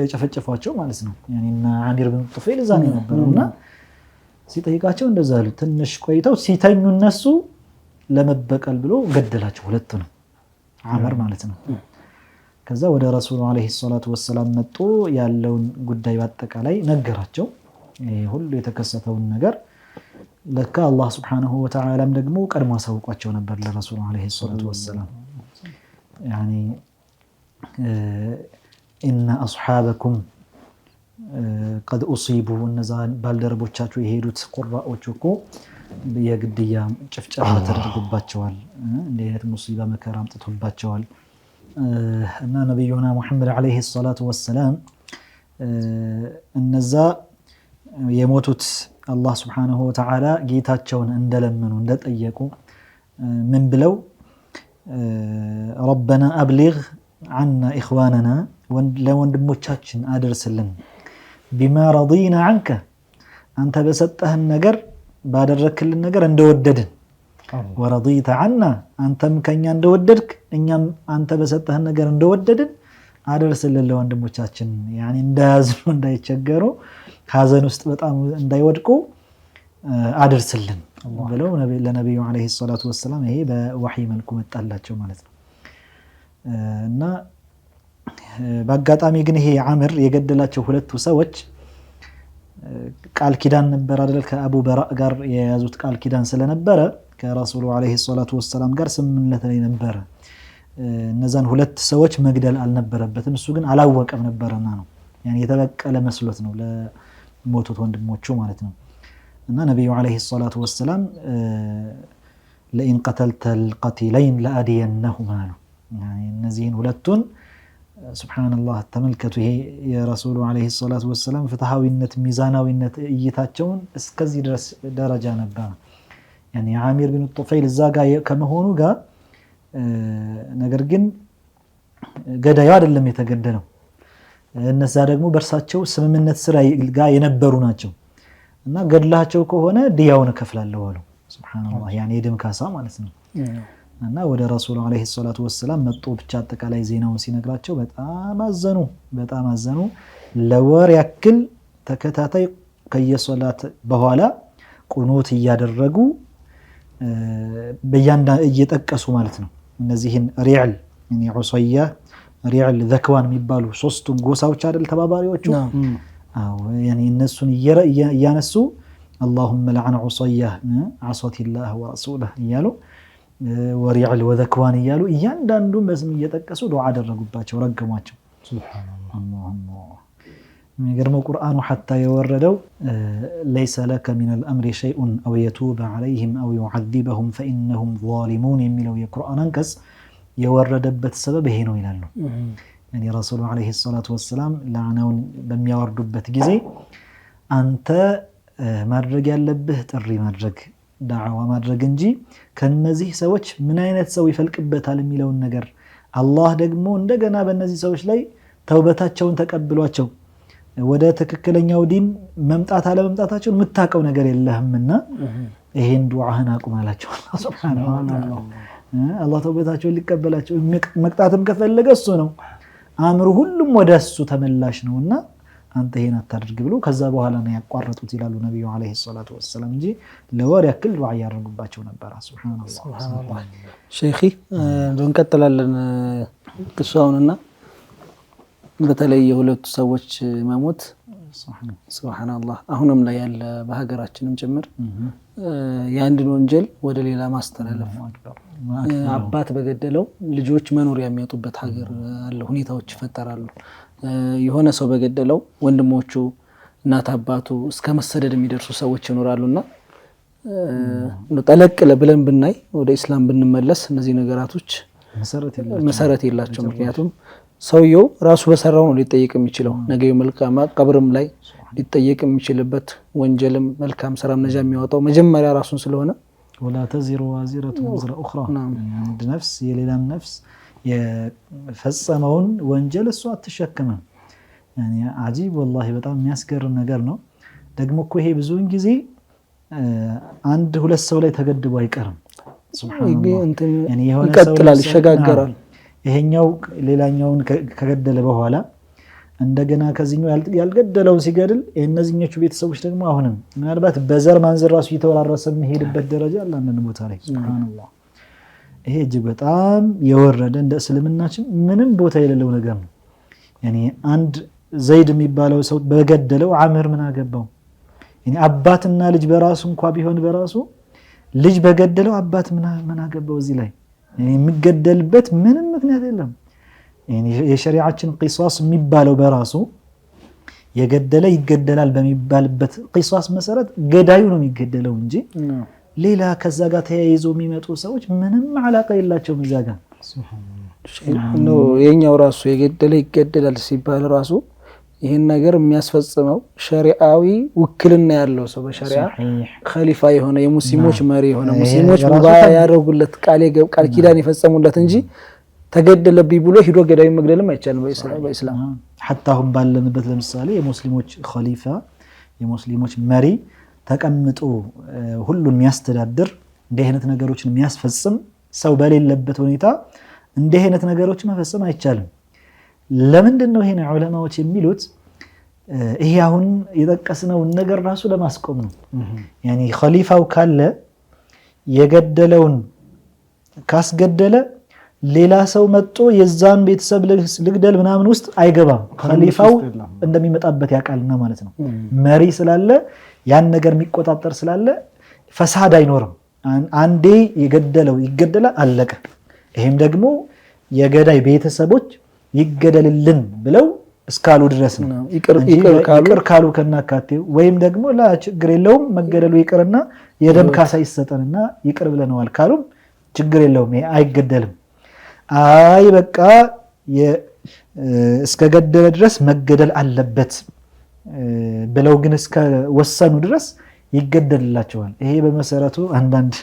የጨፈጨፏቸው ማለት ነው። እና ዓሚር ብን ጡፈይል እዛ ነው የነበሩና ሲጠይቃቸው እንደዛ አሉ። ትንሽ ቆይተው ሲተኙ እነሱ ለመበቀል ብሎ ገደላቸው ሁለቱንም ዓመር ማለት ነው። ከዛ ወደ ረሱሉ አለይሂ ሰላቱ ወሰላም መጡ። ያለውን ጉዳይ በአጠቃላይ ነገራቸው። ይሄ ሁሉ የተከሰተውን ነገር ለካ አላህ ሱብሓነሁ ወተዓላም ደግሞ ቀድሞ አሳውቋቸው ነበር ለረሱሉ አለይሂ ሰላቱ ወሰላም። ያኒ ኢነ አስሓበኩም ቀድ ኡሲቡ እነዛ ባልደረቦቻችሁ የሄዱት ቁራዎች እኮ የግድያ ጭፍጨፋ ተደርጎባቸዋል። እንዲህ አይነት ሙሲባ መከራ አምጥቶባቸዋል። እና ነቢዩና ሙሐመድ አለይሂ ሰላቱ ወሰላም እነዛ የሞቱት አላህ ሱብሓነሁ ወተዓላ ጌታቸውን እንደለመኑ እንደጠየቁ ምን ብለው ረበና አብሊግ ዐና ኢኽዋነና ለወንድሞቻችን አድርስልን ቢማ ረዲና ዐንከ አንተ በሰጠህን ነገር ባደረክልን ነገር እንደወደድን ወረዲተ ዐና አንተም ከኛ እንደወደድክ እኛም አንተ በሰጠህን ነገር እንደወደድን አደርስልን ለወንድሞቻችን ያኒ እንዳያዝኑ እንዳይቸገሩ ሐዘን ውስጥ በጣም እንዳይወድቁ አደርስልን ብለው ለነብዩ አለይሂ ሰላቱ ወሰላም ይሄ በወህይ መልኩ መጣላቸው ማለት ነው። እና በአጋጣሚ ግን ይሄ ዓምር የገደላቸው ሁለቱ ሰዎች ቃል ኪዳን ነበር አይደል? ከአቡ በራእ ጋር የያዙት ቃል ኪዳን ስለነበረ ከረሱሉ አለይሂ ሰላቱ ወሰላም ጋር ስምምነት ላይ ነበረ። እነዛን ሁለት ሰዎች መግደል አልነበረበትም። እሱ ግን አላወቀም ነበርና ነው ያኒ የተበቀለ መስሎት ነው ለሞቱት ወንድሞቹ ማለት ነው። እና ነብዩ አለይሂ ሰላቱ ወሰላም ለኢን ቀተልተል ቀቲለይን ለአዲየነሁማ ነው ያኒ እነዚህን ሁለቱን ሱብሃንአላህ ተመልከቱ። ይሄ የረሱሉ አለይሂ ሰላቱ ወሰላም ፍትሃዊነት ሚዛናዊነት እይታቸውን እስከዚህ ድረስ ደረጃ ነበር። ያኒ ዓሚር ብን ጡፈይል እዛ ጋር ከመሆኑ ጋር ነገር ግን ገዳዩ አይደለም የተገደለው። እነዛ ደግሞ በእርሳቸው ስምምነት ስራ ጋር የነበሩ ናቸው እና ገድላቸው ከሆነ ዲያውን እከፍላለሁ አሉ። ሱብሃንአላህ ያኒ የደም ካሳ ማለት ነው። እና ወደ ረሱሉ አለይሂ ሰላቱ ወሰላም መጡ። ብቻ አጠቃላይ ዜናውን ሲነግራቸው በጣም አዘኑ። ለወር ያክል ተከታታይ ከየሶላት በኋላ ቁኑት እያደረጉ በያንዳ እየጠቀሱ ማለት ነው እነዚህን ሪዕል ያኒ ዑሰያ ሪዕል ዘክዋን የሚባሉ ሶስቱም ጎሳዎች አይደል ተባባሪዎቹ ያኒ እነሱን እያነሱ اللهم لعن عصيه عصت الله ورسوله እያሉ ወሪዕል ወዘክዋን እያሉ እያንዳንዱን በስም እየጠቀሱ ዱዓ አደረጉባቸው ረገሟቸው። ሱብሃንአላህ የሚገርመው ቁርአኑ ሐታ የወረደው ليس لك من الامر شيء او يتوب عليهم او يعذبهم فانهم ظالمون የሚለው የቁርአን አንቀጽ የወረደበት ሰበብ ይሄ ነው ይላሉ። ያኒ ረሱሉ አለይሂ ሰላቱ ወሰላም ለዓናውን በሚያወርዱበት ጊዜ አንተ ማድረግ ያለብህ ጥሪ ማድረግ ዳዕዋ ማድረግ እንጂ ከነዚህ ሰዎች ምን አይነት ሰው ይፈልቅበታል የሚለውን ነገር አላህ ደግሞ እንደገና በእነዚህ ሰዎች ላይ ተውበታቸውን ተቀብሏቸው ወደ ትክክለኛው ዲን መምጣት አለ መምጣታቸውን የምታውቀው ነገር የለህምና ይሄን ዱዓህን አቁም አላቸው። ሱብሃንአላህ አላህ ተውበታቸውን ሊቀበላቸው መቅጣትም ከፈለገ እሱ ነው። አምሩ ሁሉም ወደሱ ተመላሽ ነውና አንተ ይሄን አታድርግ ብሎ ከዛ በኋላ ነው ያቋረጡት ይላሉ ነብዩ አለይሂ ሰላቱ ወሰለም እንጂ ለወር ያክል ዱዓ ያደርጉባቸው ነበር። ሱብሃንአላህ ሼኺ እንቀጥላለን ቅሷውንና በተለይ የሁለቱ ሰዎች መሞት ሱብሃንአላህ አሁንም ላይ ያለ በሀገራችንም ጭምር የአንድን ወንጀል ወደ ሌላ ማስተላለፍ አባት በገደለው ልጆች መኖሪያ የሚያጡበት ሀገር አለ። ሁኔታዎች ይፈጠራሉ። የሆነ ሰው በገደለው ወንድሞቹ እናት አባቱ እስከ መሰደድ የሚደርሱ ሰዎች ይኖራሉና ጠለቅ ብለን ብናይ ወደ ኢስላም ብንመለስ እነዚህ ነገራቶች መሰረት የላቸውም። ምክንያቱም ሰውየው ራሱ በሰራው ነው ሊጠየቅ የሚችለው። ነገ መልካም ቀብርም ላይ ሊጠየቅ የሚችልበት ወንጀልም መልካም ስራም ነጃ የሚያወጣው መጀመሪያ ራሱን ስለሆነ ولا تزر وازرة وزر أخرى عند نفس የሌላም ነፍስ የፈጸመውን ወንጀል እሷ አትሸከምም። يعني عجيب والله በጣም የሚያስገርም ነገር ነው። ደግሞ እኮ ይሄ ብዙውን ጊዜ አንድ ሁለት ሰው ላይ ተገድቦ አይቀርም። ይቀጥላል ይሸጋገራል ይሄኛው ሌላኛውን ከገደለ በኋላ እንደገና ከዚህኛው ያልገደለውን ሲገድል እነዚህኞቹ ቤተሰቦች ደግሞ አሁንም ምናልባት በዘር ማንዘር ራሱ እየተወራረሰ የሚሄድበት ደረጃ አለ አንድ ቦታ ላይ ሱብሃንአላህ ይሄ እጅግ በጣም የወረደ እንደ እስልምናችን ምንም ቦታ የሌለው ነገር ነው ያኒ አንድ ዘይድ የሚባለው ሰው በገደለው አምር ምን አገባው ያኒ አባትና ልጅ በራሱ እንኳን ቢሆን በራሱ ልጅ በገደለው አባት ምን አገባው እዚህ ላይ ያኒ የሚገደልበት ምንም ምክንያት የለም ያኒ የሸሪዓችን ቂሳስ የሚባለው በራሱ የገደለ ይገደላል በሚባልበት ቂሳስ መሰረት ገዳዩ ነው የሚገደለው እንጂ ሌላ ከዛ ጋር ተያይዞ የሚመጡ ሰዎች ምንም አላቃ የላቸውም እዛ ጋር ነው የኛው ራሱ የገደለ ይገደላል ሲባል ራሱ ይሄን ነገር የሚያስፈጽመው ሸሪዓዊ ውክልና ያለው ሰው በሸሪዓ ኸሊፋ የሆነ የሙስሊሞች መሪ የሆነ ሙስሊሞች ሙባያ ያደርጉለት ቃል ኪዳን የፈጸሙለት እንጂ ተገደለብኝ ብሎ ሂዶ ገዳይ መግደልም አይቻልም በእስላም حتى هم ባለንበት ለምሳሌ የሙስሊሞች ኸሊፋ የሙስሊሞች መሪ ተቀምጦ ሁሉን የሚያስተዳድር እንደ አይነት ነገሮችን የሚያስፈጽም ሰው በሌለበት ሁኔታ እንደ አይነት ነገሮችን መፈጸም አይቻልም ለምንድን ነው ይሄን ዑለማዎች የሚሉት ይሄ አሁን የጠቀስነው ነገር ራሱ ለማስቆም ነው ያኒ ኸሊፋው ካለ የገደለውን ካስገደለ ሌላ ሰው መጥቶ የዛን ቤተሰብ ልግደል ምናምን ውስጥ አይገባም ኸሊፋው እንደሚመጣበት ያቃልና ማለት ነው መሪ ስላለ ያን ነገር የሚቆጣጠር ስላለ ፈሳድ አይኖርም አንዴ የገደለው ይገደላል አለቀ ይሄም ደግሞ የገዳይ ቤተሰቦች ይገደልልን ብለው እስካሉ ድረስ ነው ይቅር ካሉ ከናካቴው ወይም ደግሞ ላ ችግር የለውም መገደሉ ይቅርና የደም ካሳ ይሰጠንና ይቅር ብለናል ካሉም ችግር የለውም አይገደልም አይ በቃ እስከ ገደለ ድረስ መገደል አለበት ብለው ግን እስከ ወሰኑ ድረስ ይገደልላቸዋል ይሄ በመሰረቱ አንዳንድ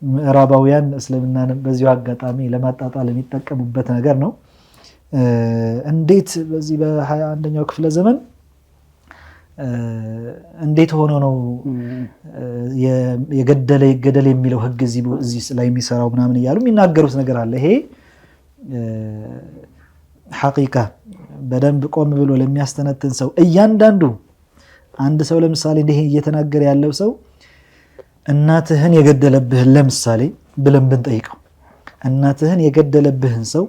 ምዕራባውያን እስልምናን በዚሁ አጋጣሚ ለማጣጣል የሚጠቀሙበት ነገር ነው እንዴት በዚህ በ21ኛው ክፍለ ዘመን እንዴት ሆኖ ነው የገደለ ይገደል የሚለው ህግ እዚህ ላይ የሚሰራው ምናምን ይያሉ የሚናገሩት ነገር አለ ይሄ ሐቂቃ በደንብ ቆም ብሎ ለሚያስተነትን ሰው እያንዳንዱ አንድ ሰው ለምሳሌ እንዲህ እየተናገረ ያለው ሰው እናትህን የገደለብህን ለምሳሌ ብለን ብንጠይቀው እናትህን የገደለብህን ሰው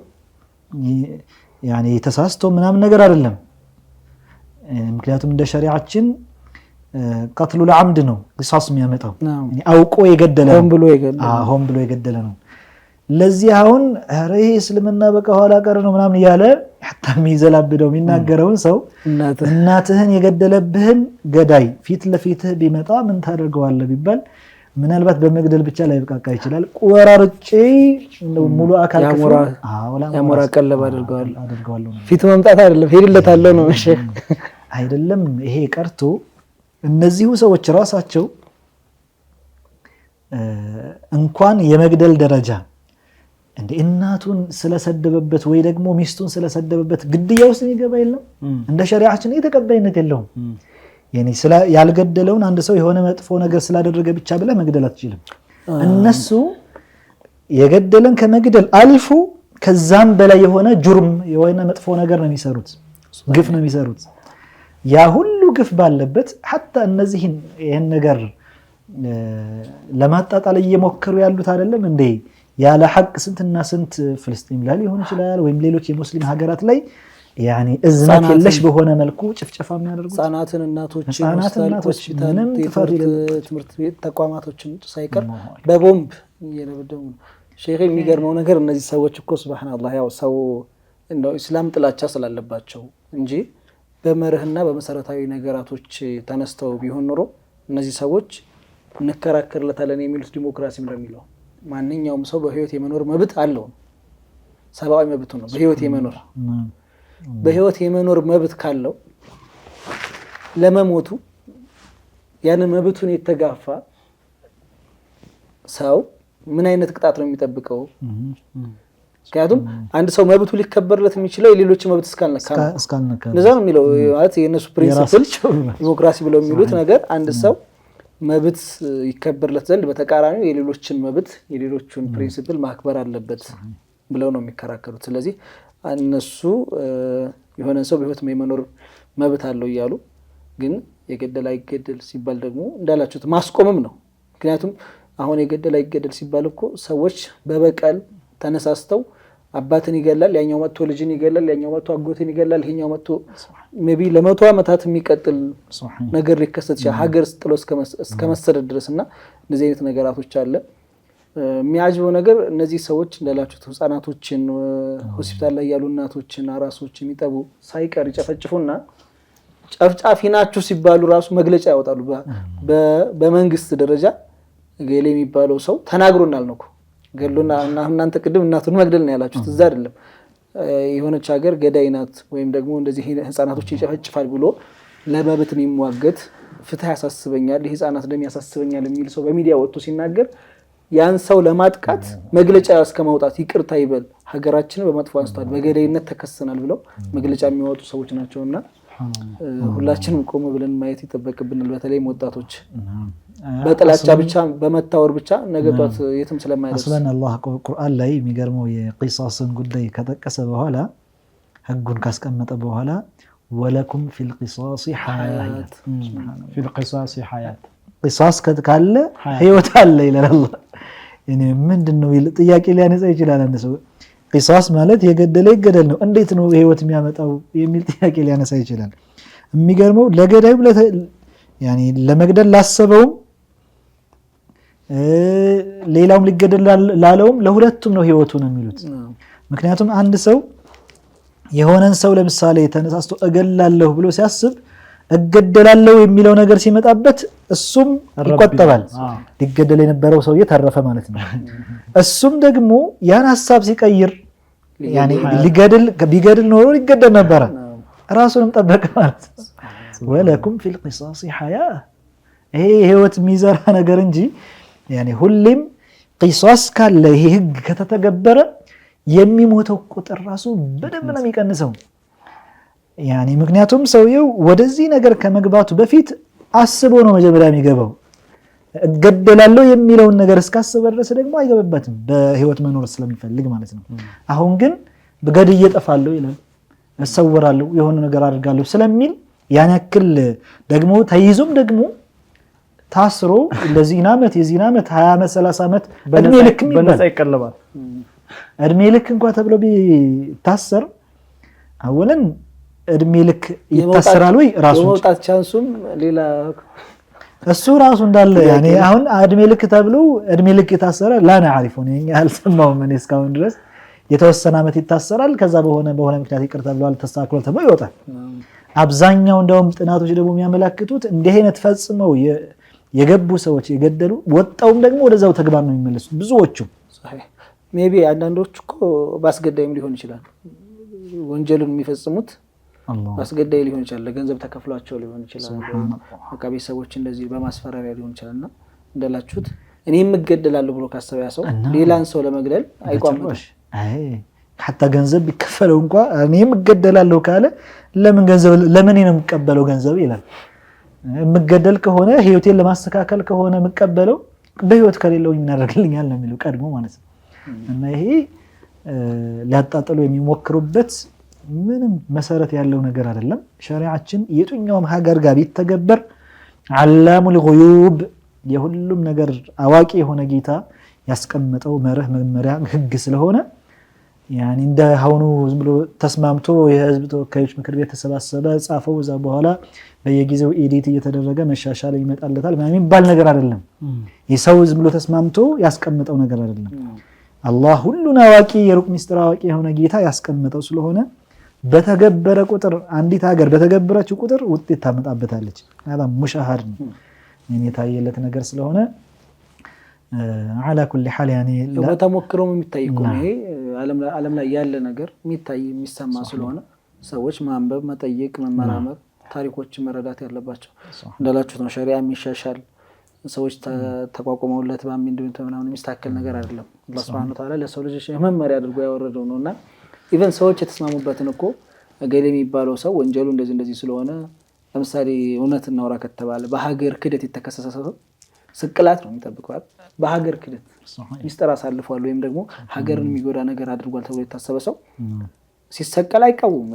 ያኒ ተሳስቶ ምናምን ነገር አይደለም ምክንያቱም እንደ ሸሪዓችን ቀትሉ ለዓምድ ነው ቂሳስ የሚያመጣው አውቆ የገደለ ሆን ብሎ የገደለ ነው ለዚህ አሁን ይሄ እስልምና በቃ ኋላ ቀር ነው ምናምን ያለ حتى የሚዘላብደው የሚናገረውን ሰው እናትህን የገደለብህን ገዳይ ፊት ለፊትህ ቢመጣ ምን ታደርገዋለህ ቢባል ምናልባት በመግደል ብቻ ላይ በቃ ይችላል ቆራርጬ ሙሉ አካል ያሞራ ቀለብ አድርገዋለሁ ፊት መምጣት አይደለም ሄድለታለሁ ነው እሺ አይደለም ይሄ ቀርቶ እነዚሁ ሰዎች ራሳቸው እንኳን የመግደል ደረጃ እንደ እናቱን ስለሰደበበት ወይ ደግሞ ሚስቱን ስለሰደበበት ግድያ ውስጥ ይገባ የለም እንደ ሸሪዓችን የተቀባይነት የለውም ያኒ ያልገደለውን አንድ ሰው የሆነ መጥፎ ነገር ስላደረገ ብቻ ብለ መግደል አትችልም እነሱ የገደለን ከመግደል አልፎ ከዛም በላይ የሆነ ጁርም የሆነ መጥፎ ነገር ነው የሚሰሩት ግፍ ነው የሚሰሩት ያ ሁሉ ግፍ ባለበት حتى እነዚህን ይሄን ነገር ለማጣጣል እየሞከሩ ያሉት አይደለም እንዴ ያለ ሐቅ ስንትና ስንት ፍልስጤም ላይ ሊሆን ይችላል ወይም ሌሎች የሙስሊም ሀገራት ላይ ያኒ እዝነት የለሽ በሆነ መልኩ ጭፍጨፋ የሚያደርጉት ህፃናትን እናቶችን ትምህርት ቤት ተቋማቶችን ሳይቀር በቦምብ እየደበደቡ ሼክ የሚገርመው ነገር እነዚህ ሰዎች እኮ ሱብሃንአላህ ያው ሰው እንደው እስላም ጥላቻ ስላለባቸው እንጂ በመርህና በመሰረታዊ ነገራቶች ተነስተው ቢሆን ኖሮ እነዚህ ሰዎች እንከራከርለታለን የሚሉት ዲሞክራሲ እንደሚለው ማንኛውም ሰው በህይወት የመኖር መብት አለው ሰብአዊ መብቱ ነው በህይወት የመኖር መብት ካለው ለመሞቱ ያን መብቱን የተጋፋ ሰው ምን አይነት ቅጣት ነው የሚጠብቀው ምክንያቱም አንድ ሰው መብቱ ሊከበርለት የሚችለው የሌሎች መብት እስካልነካ እንደዛ ነው የሚለው ማለት የነሱ ፕሪንሲፕል ዲሞክራሲ ብለው የሚሉት ነገር አንድ ሰው መብት ይከበርለት ዘንድ በተቃራኒው የሌሎችን መብት የሌሎችን ፕሪንሲፕል ማክበር አለበት ብለው ነው የሚከራከሩት። ስለዚህ እነሱ የሆነ ሰው በህይወት የመኖር መብት አለው እያሉ ግን የገደል አይገደል ሲባል ደግሞ እንዳላችሁት ማስቆምም ነው። ምክንያቱም አሁን የገደል አይገደል ሲባል እኮ ሰዎች በበቀል ተነሳስተው አባትን ይገላል፣ ያኛው መጥቶ ልጅን ይገላል፣ ያኛው መጥቶ አጎትን ይገላል፣ ይሄኛው መጥቶ ሜቢ ለ100 ዓመታት የሚቀጥል ነገር ሊከሰት ይችላል ሀገር ጥሎ እስከ መሰደድ ድረስና እንደዚህ አይነት ነገራቶች አለ። የሚያጅበው ነገር እነዚህ ሰዎች እንዳላችሁት ህፃናቶችን ሆስፒታል ላይ ያሉ እናቶችን አራሶችን የሚጠቡ ሳይቀር ይጨፈጭፉና ጨፍጫፊ ናችሁ ሲባሉ ራሱ መግለጫ ያወጣሉ። በመንግስት ደረጃ ገሌ የሚባለው ሰው ተናግሮናል ነው ገሉና እናንተ ቅድም እናቱን መግደል ነው ያላችሁት እዛ አይደለም። የሆነች ሀገር ገዳይ ናት ወይም ደግሞ እንደዚህ ህፃናቶች ይጨፈጭፋል ብሎ ለመብት የሚሟገት ፍትህ ያሳስበኛል ህፃናት ደም ያሳስበኛል የሚል ሰው በሚዲያ ወጥቶ ሲናገር ያን ሰው ለማጥቃት መግለጫ እስከማውጣት ይቅርታ ይበል ሀገራችንን በመጥፎ አንስቷል በገዳይነት ተከሰናል ብለው መግለጫ የሚያወጡ ሰዎች ናቸውና ሁላችንም ቆም ብለን ማየት ይተበቅብናል። በተለይ ወጣቶች በጥላቻ ብቻ በመታወር ብቻ ነገቷት የትም ስለማይደርስ አስለን አላህ ቁርአን ላይ የሚገርመው የቂሳስን ጉዳይ ከጠቀሰ በኋላ ህጉን ካስቀመጠ በኋላ ወለኩም ፊል ቂሳስ ሐያት ፊል ቂሳስ ሐያት ቂሳስ ካለ ህይወት አለ ይላል አላህ። እኔ ምንድነው ጥያቄ ሊያነሳ ይችላል አንድ ሰው ቂሳስ ማለት የገደለ ይገደል ነው እንዴት ነው ህይወት የሚያመጣው የሚል ጥያቄ ሊያነሳ ይችላል። የሚገርመው ለገዳዩ ያኒ ለመግደል ላሰበው ሌላውም ሊገደል ላለውም ለሁለቱም ነው ህይወቱ ነው የሚሉት። ምክንያቱም አንድ ሰው የሆነን ሰው ለምሳሌ ተነሳስቶ እገላለሁ ብሎ ሲያስብ እገደላለሁ የሚለው ነገር ሲመጣበት እሱም ይቆጠባል። ሊገደል የነበረው ሰውዬ ተረፈ ማለት ነው። እሱም ደግሞ ያን ሐሳብ ሲቀይር ያኒ ቢገድል ኖሮ ሊገደል ነበር ራሱንም ጠበቀ ማለት ነው። ወለኩም ፊል ቂሳስ ሐያ ይሄ ህይወት የሚዘራ ነገር እንጂ ያኒ ሁሌም ቂሳስ ካለ ይሄ ህግ ከተተገበረ የሚሞተው ቁጥር ራሱ በደንብ ነው የሚቀንሰው። ያኒ ምክንያቱም ሰውየው ወደዚህ ነገር ከመግባቱ በፊት አስቦ ነው መጀመሪያ የሚገባው። እገደላለሁ የሚለውን ነገር እስካሰበ ድረስ ደግሞ አይገባበትም በህይወት መኖር ስለሚፈልግ ማለት ነው። አሁን ግን በገድ እየጠፋለሁ ይላል እሰወራለሁ የሆነ ነገር አድርጋለሁ ስለሚል ያን ያክል ደግሞ ተይዞም ደግሞ ታስሮ ለዚህና ዓመት የዚህና ዓመት 20 ዓመት 30 ዓመት እድሜ ልክ በነፃ ይቀለባል። እድሜ ልክ እንኳን ተብሎ ቢታሰር አወለን እድሜ ልክ ይታሰራል ወይ ራሱ የመውጣት ቻንሱም ሌላ እሱ ራሱ እንዳለ ያኔ አሁን እድሜ ልክ ተብሎ እድሜ ልክ የታሰረ ላና አሪፉን ያልሰማው ምን እስካሁን ድረስ የተወሰነ ዓመት ይታሰራል ከዛ በሆነ ምክንያት ይቅር ተብሏል ተስተካክሏል ተብሎ ይወጣል። አብዛኛው እንደውም ጥናቶች ደግሞ የሚያመለክቱት እንዲህ አይነት ፈጽመው የገቡ ሰዎች የገደሉ ወጣውም ደግሞ ወደዛው ተግባር ነው የሚመለሱት ብዙዎቹ። ሜቢ አንዳንዶች እኮ ባስገዳይም ሊሆን ይችላል ወንጀሉን የሚፈጽሙት ባስገዳይ ሊሆን ይችላል ለገንዘብ ተከፍሏቸው ሊሆን ይችላል በቃ ቤተሰቦች እንደዚህ በማስፈራሪያ ሊሆን ይችላልና እንደላችሁት እኔም እገደላለሁ ብሎ ካሰበ ያ ሰው ሌላን ሰው ለመግደል አይቋምጥም። حتى ገንዘብ ቢከፈለው እንኳን እኔም እገደላለሁ ካለ ለምን ገንዘብ ለምን ነው የምቀበለው ገንዘብ ይላል። የምገደል ከሆነ ህይወቴን ለማስተካከል ከሆነ የምቀበለው በህይወት ከሌለው ይናረግልኛል ነው የሚለው ቀድሞ ማለት ነው። እና ይሄ ሊያጣጥሉ የሚሞክሩበት ምንም መሰረት ያለው ነገር አይደለም። ሸሪዓችን የትኛውም ሀገር ጋር ቢተገበር አላሙል ጉዩብ የሁሉም ነገር አዋቂ የሆነ ጌታ ያስቀመጠው መርህ መመሪያ ህግ ስለሆነ ያኒ እንደ ሆኖ ዝም ብሎ ተስማምቶ የህዝብ ተወካዮች ምክር ቤት ተሰባሰበ ጻፈው እዛ በኋላ በየጊዜው ኤዲት እየተደረገ መሻሻል ይመጣልታል ማለት የሚባል ነገር አይደለም። የሰው ዝም ብሎ ተስማምቶ ያስቀመጠው ነገር አይደለም። አላህ ሁሉን አዋቂ የሩቅ ሚስጥር አዋቂ የሆነ ጌታ ያስቀመጠው ስለሆነ በተገበረ ቁጥር አንዲት ሀገር በተገበረችው ቁጥር ውጤት ታመጣበታለች። አላ ሙሻሃድ ነው የታየለት ነገር ስለሆነ على كل حال يعني በተሞክሮም የሚታይ እኮ ነው። ይሄ ዓለም ላይ ያለ ነገር የሚታይ የሚሰማ ስለሆነ ሰዎች ማንበብ መጠየቅ መመራመር ታሪኮችን መረዳት ያለባቸው እንዳላችሁት ነው። ሸሪዓ የሚሻሻል ሰዎች ተቋቁመውለት ባሚን እንደው ተመናውን የሚስተካከል ነገር አይደለም። አላህ Subhanahu Wa Ta'ala ለሰው ልጅ መመሪያ አድርጎ ያወረደው ነውና ኢቨን ሰዎች የተስማሙበትን እኮ ገሌ የሚባለው ሰው ወንጀሉ እንደዚህ ስለሆነ ለምሳሌ እውነት እናውራ ከተባለ በሀገር ክደት የተከሰሰ ሰው ስቅላት ነው የሚጠብቀው በሀገር ክደት ሚስጥር አሳልፏል ወይም ደግሞ ሀገርን የሚጎዳ ነገር አድርጓል ተብሎ የታሰበ ሰው ሲሰቀል አይቃወሙም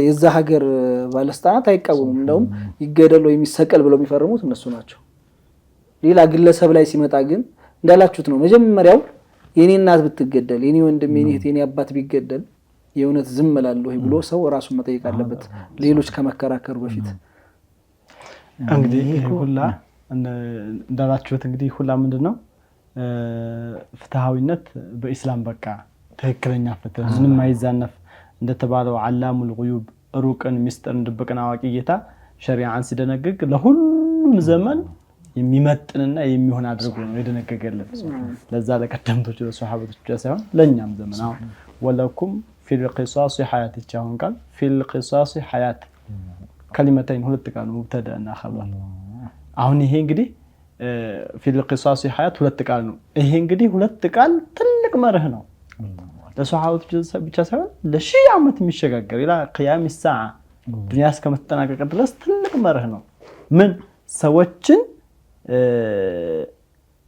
የዛ ሀገር ባለስልጣናት አይቃወሙም እንደውም ይገደል ወይ የሚሰቀል ብለው የሚፈርሙት እነሱ ናቸው ሌላ ግለሰብ ላይ ሲመጣ ግን እንዳላችሁት ነው መጀመሪያው የኔ እናት ብትገደል የኔ ወንድም የኔ እህት የኔ አባት ቢገደል የእውነት ዝም እላለሁ ብሎ ሰው ራሱን መጠየቅ አለበት ሌሎች ከመከራከሩ በፊት እንግዲህ ሁላ እንዳላችሁት እንግዲህ ሁላ ምንድነው ፍትሃዊነት በእስላም በቃ ትክክለኛ ፍትህ ምንም ማይዛነፍ እንደተባለው ዓላሙል ጉዩብ ሩቅን ሚስጥርን ድብቅን አዋቂ ጌታ ሸሪዓን ሲደነግግ ለሁሉም ዘመን የሚመጥንና የሚሆን አድርጎ ነው የደነገገልን ለዛ ለቀደምቶቹ ለሷሃቦች ብቻ ሳይሆን ለኛም ዘመን አሁን ወለኩም ፊል ቂሳስ ሐያት ይቻውን ቃል ፊል ቂሳስ ሐያት ከሊመተን ሁለት ቃል ሙብተዳና ኸበር አሁን ይሄ እንግዲህ ፊል ቂሳስ ሐያት ሁለት ቃል ነው ይሄ እንግዲህ ሁለት ቃል ትልቅ መርህ ነው ለሷሃቦች ብቻ ሳይሆን ለሺህ ዓመት የሚሸጋገር ኢላ ቂያም الساعه ዱንያ እስከመተናቀቅ ድረስ ትልቅ መርህ ነው ምን ሰዎችን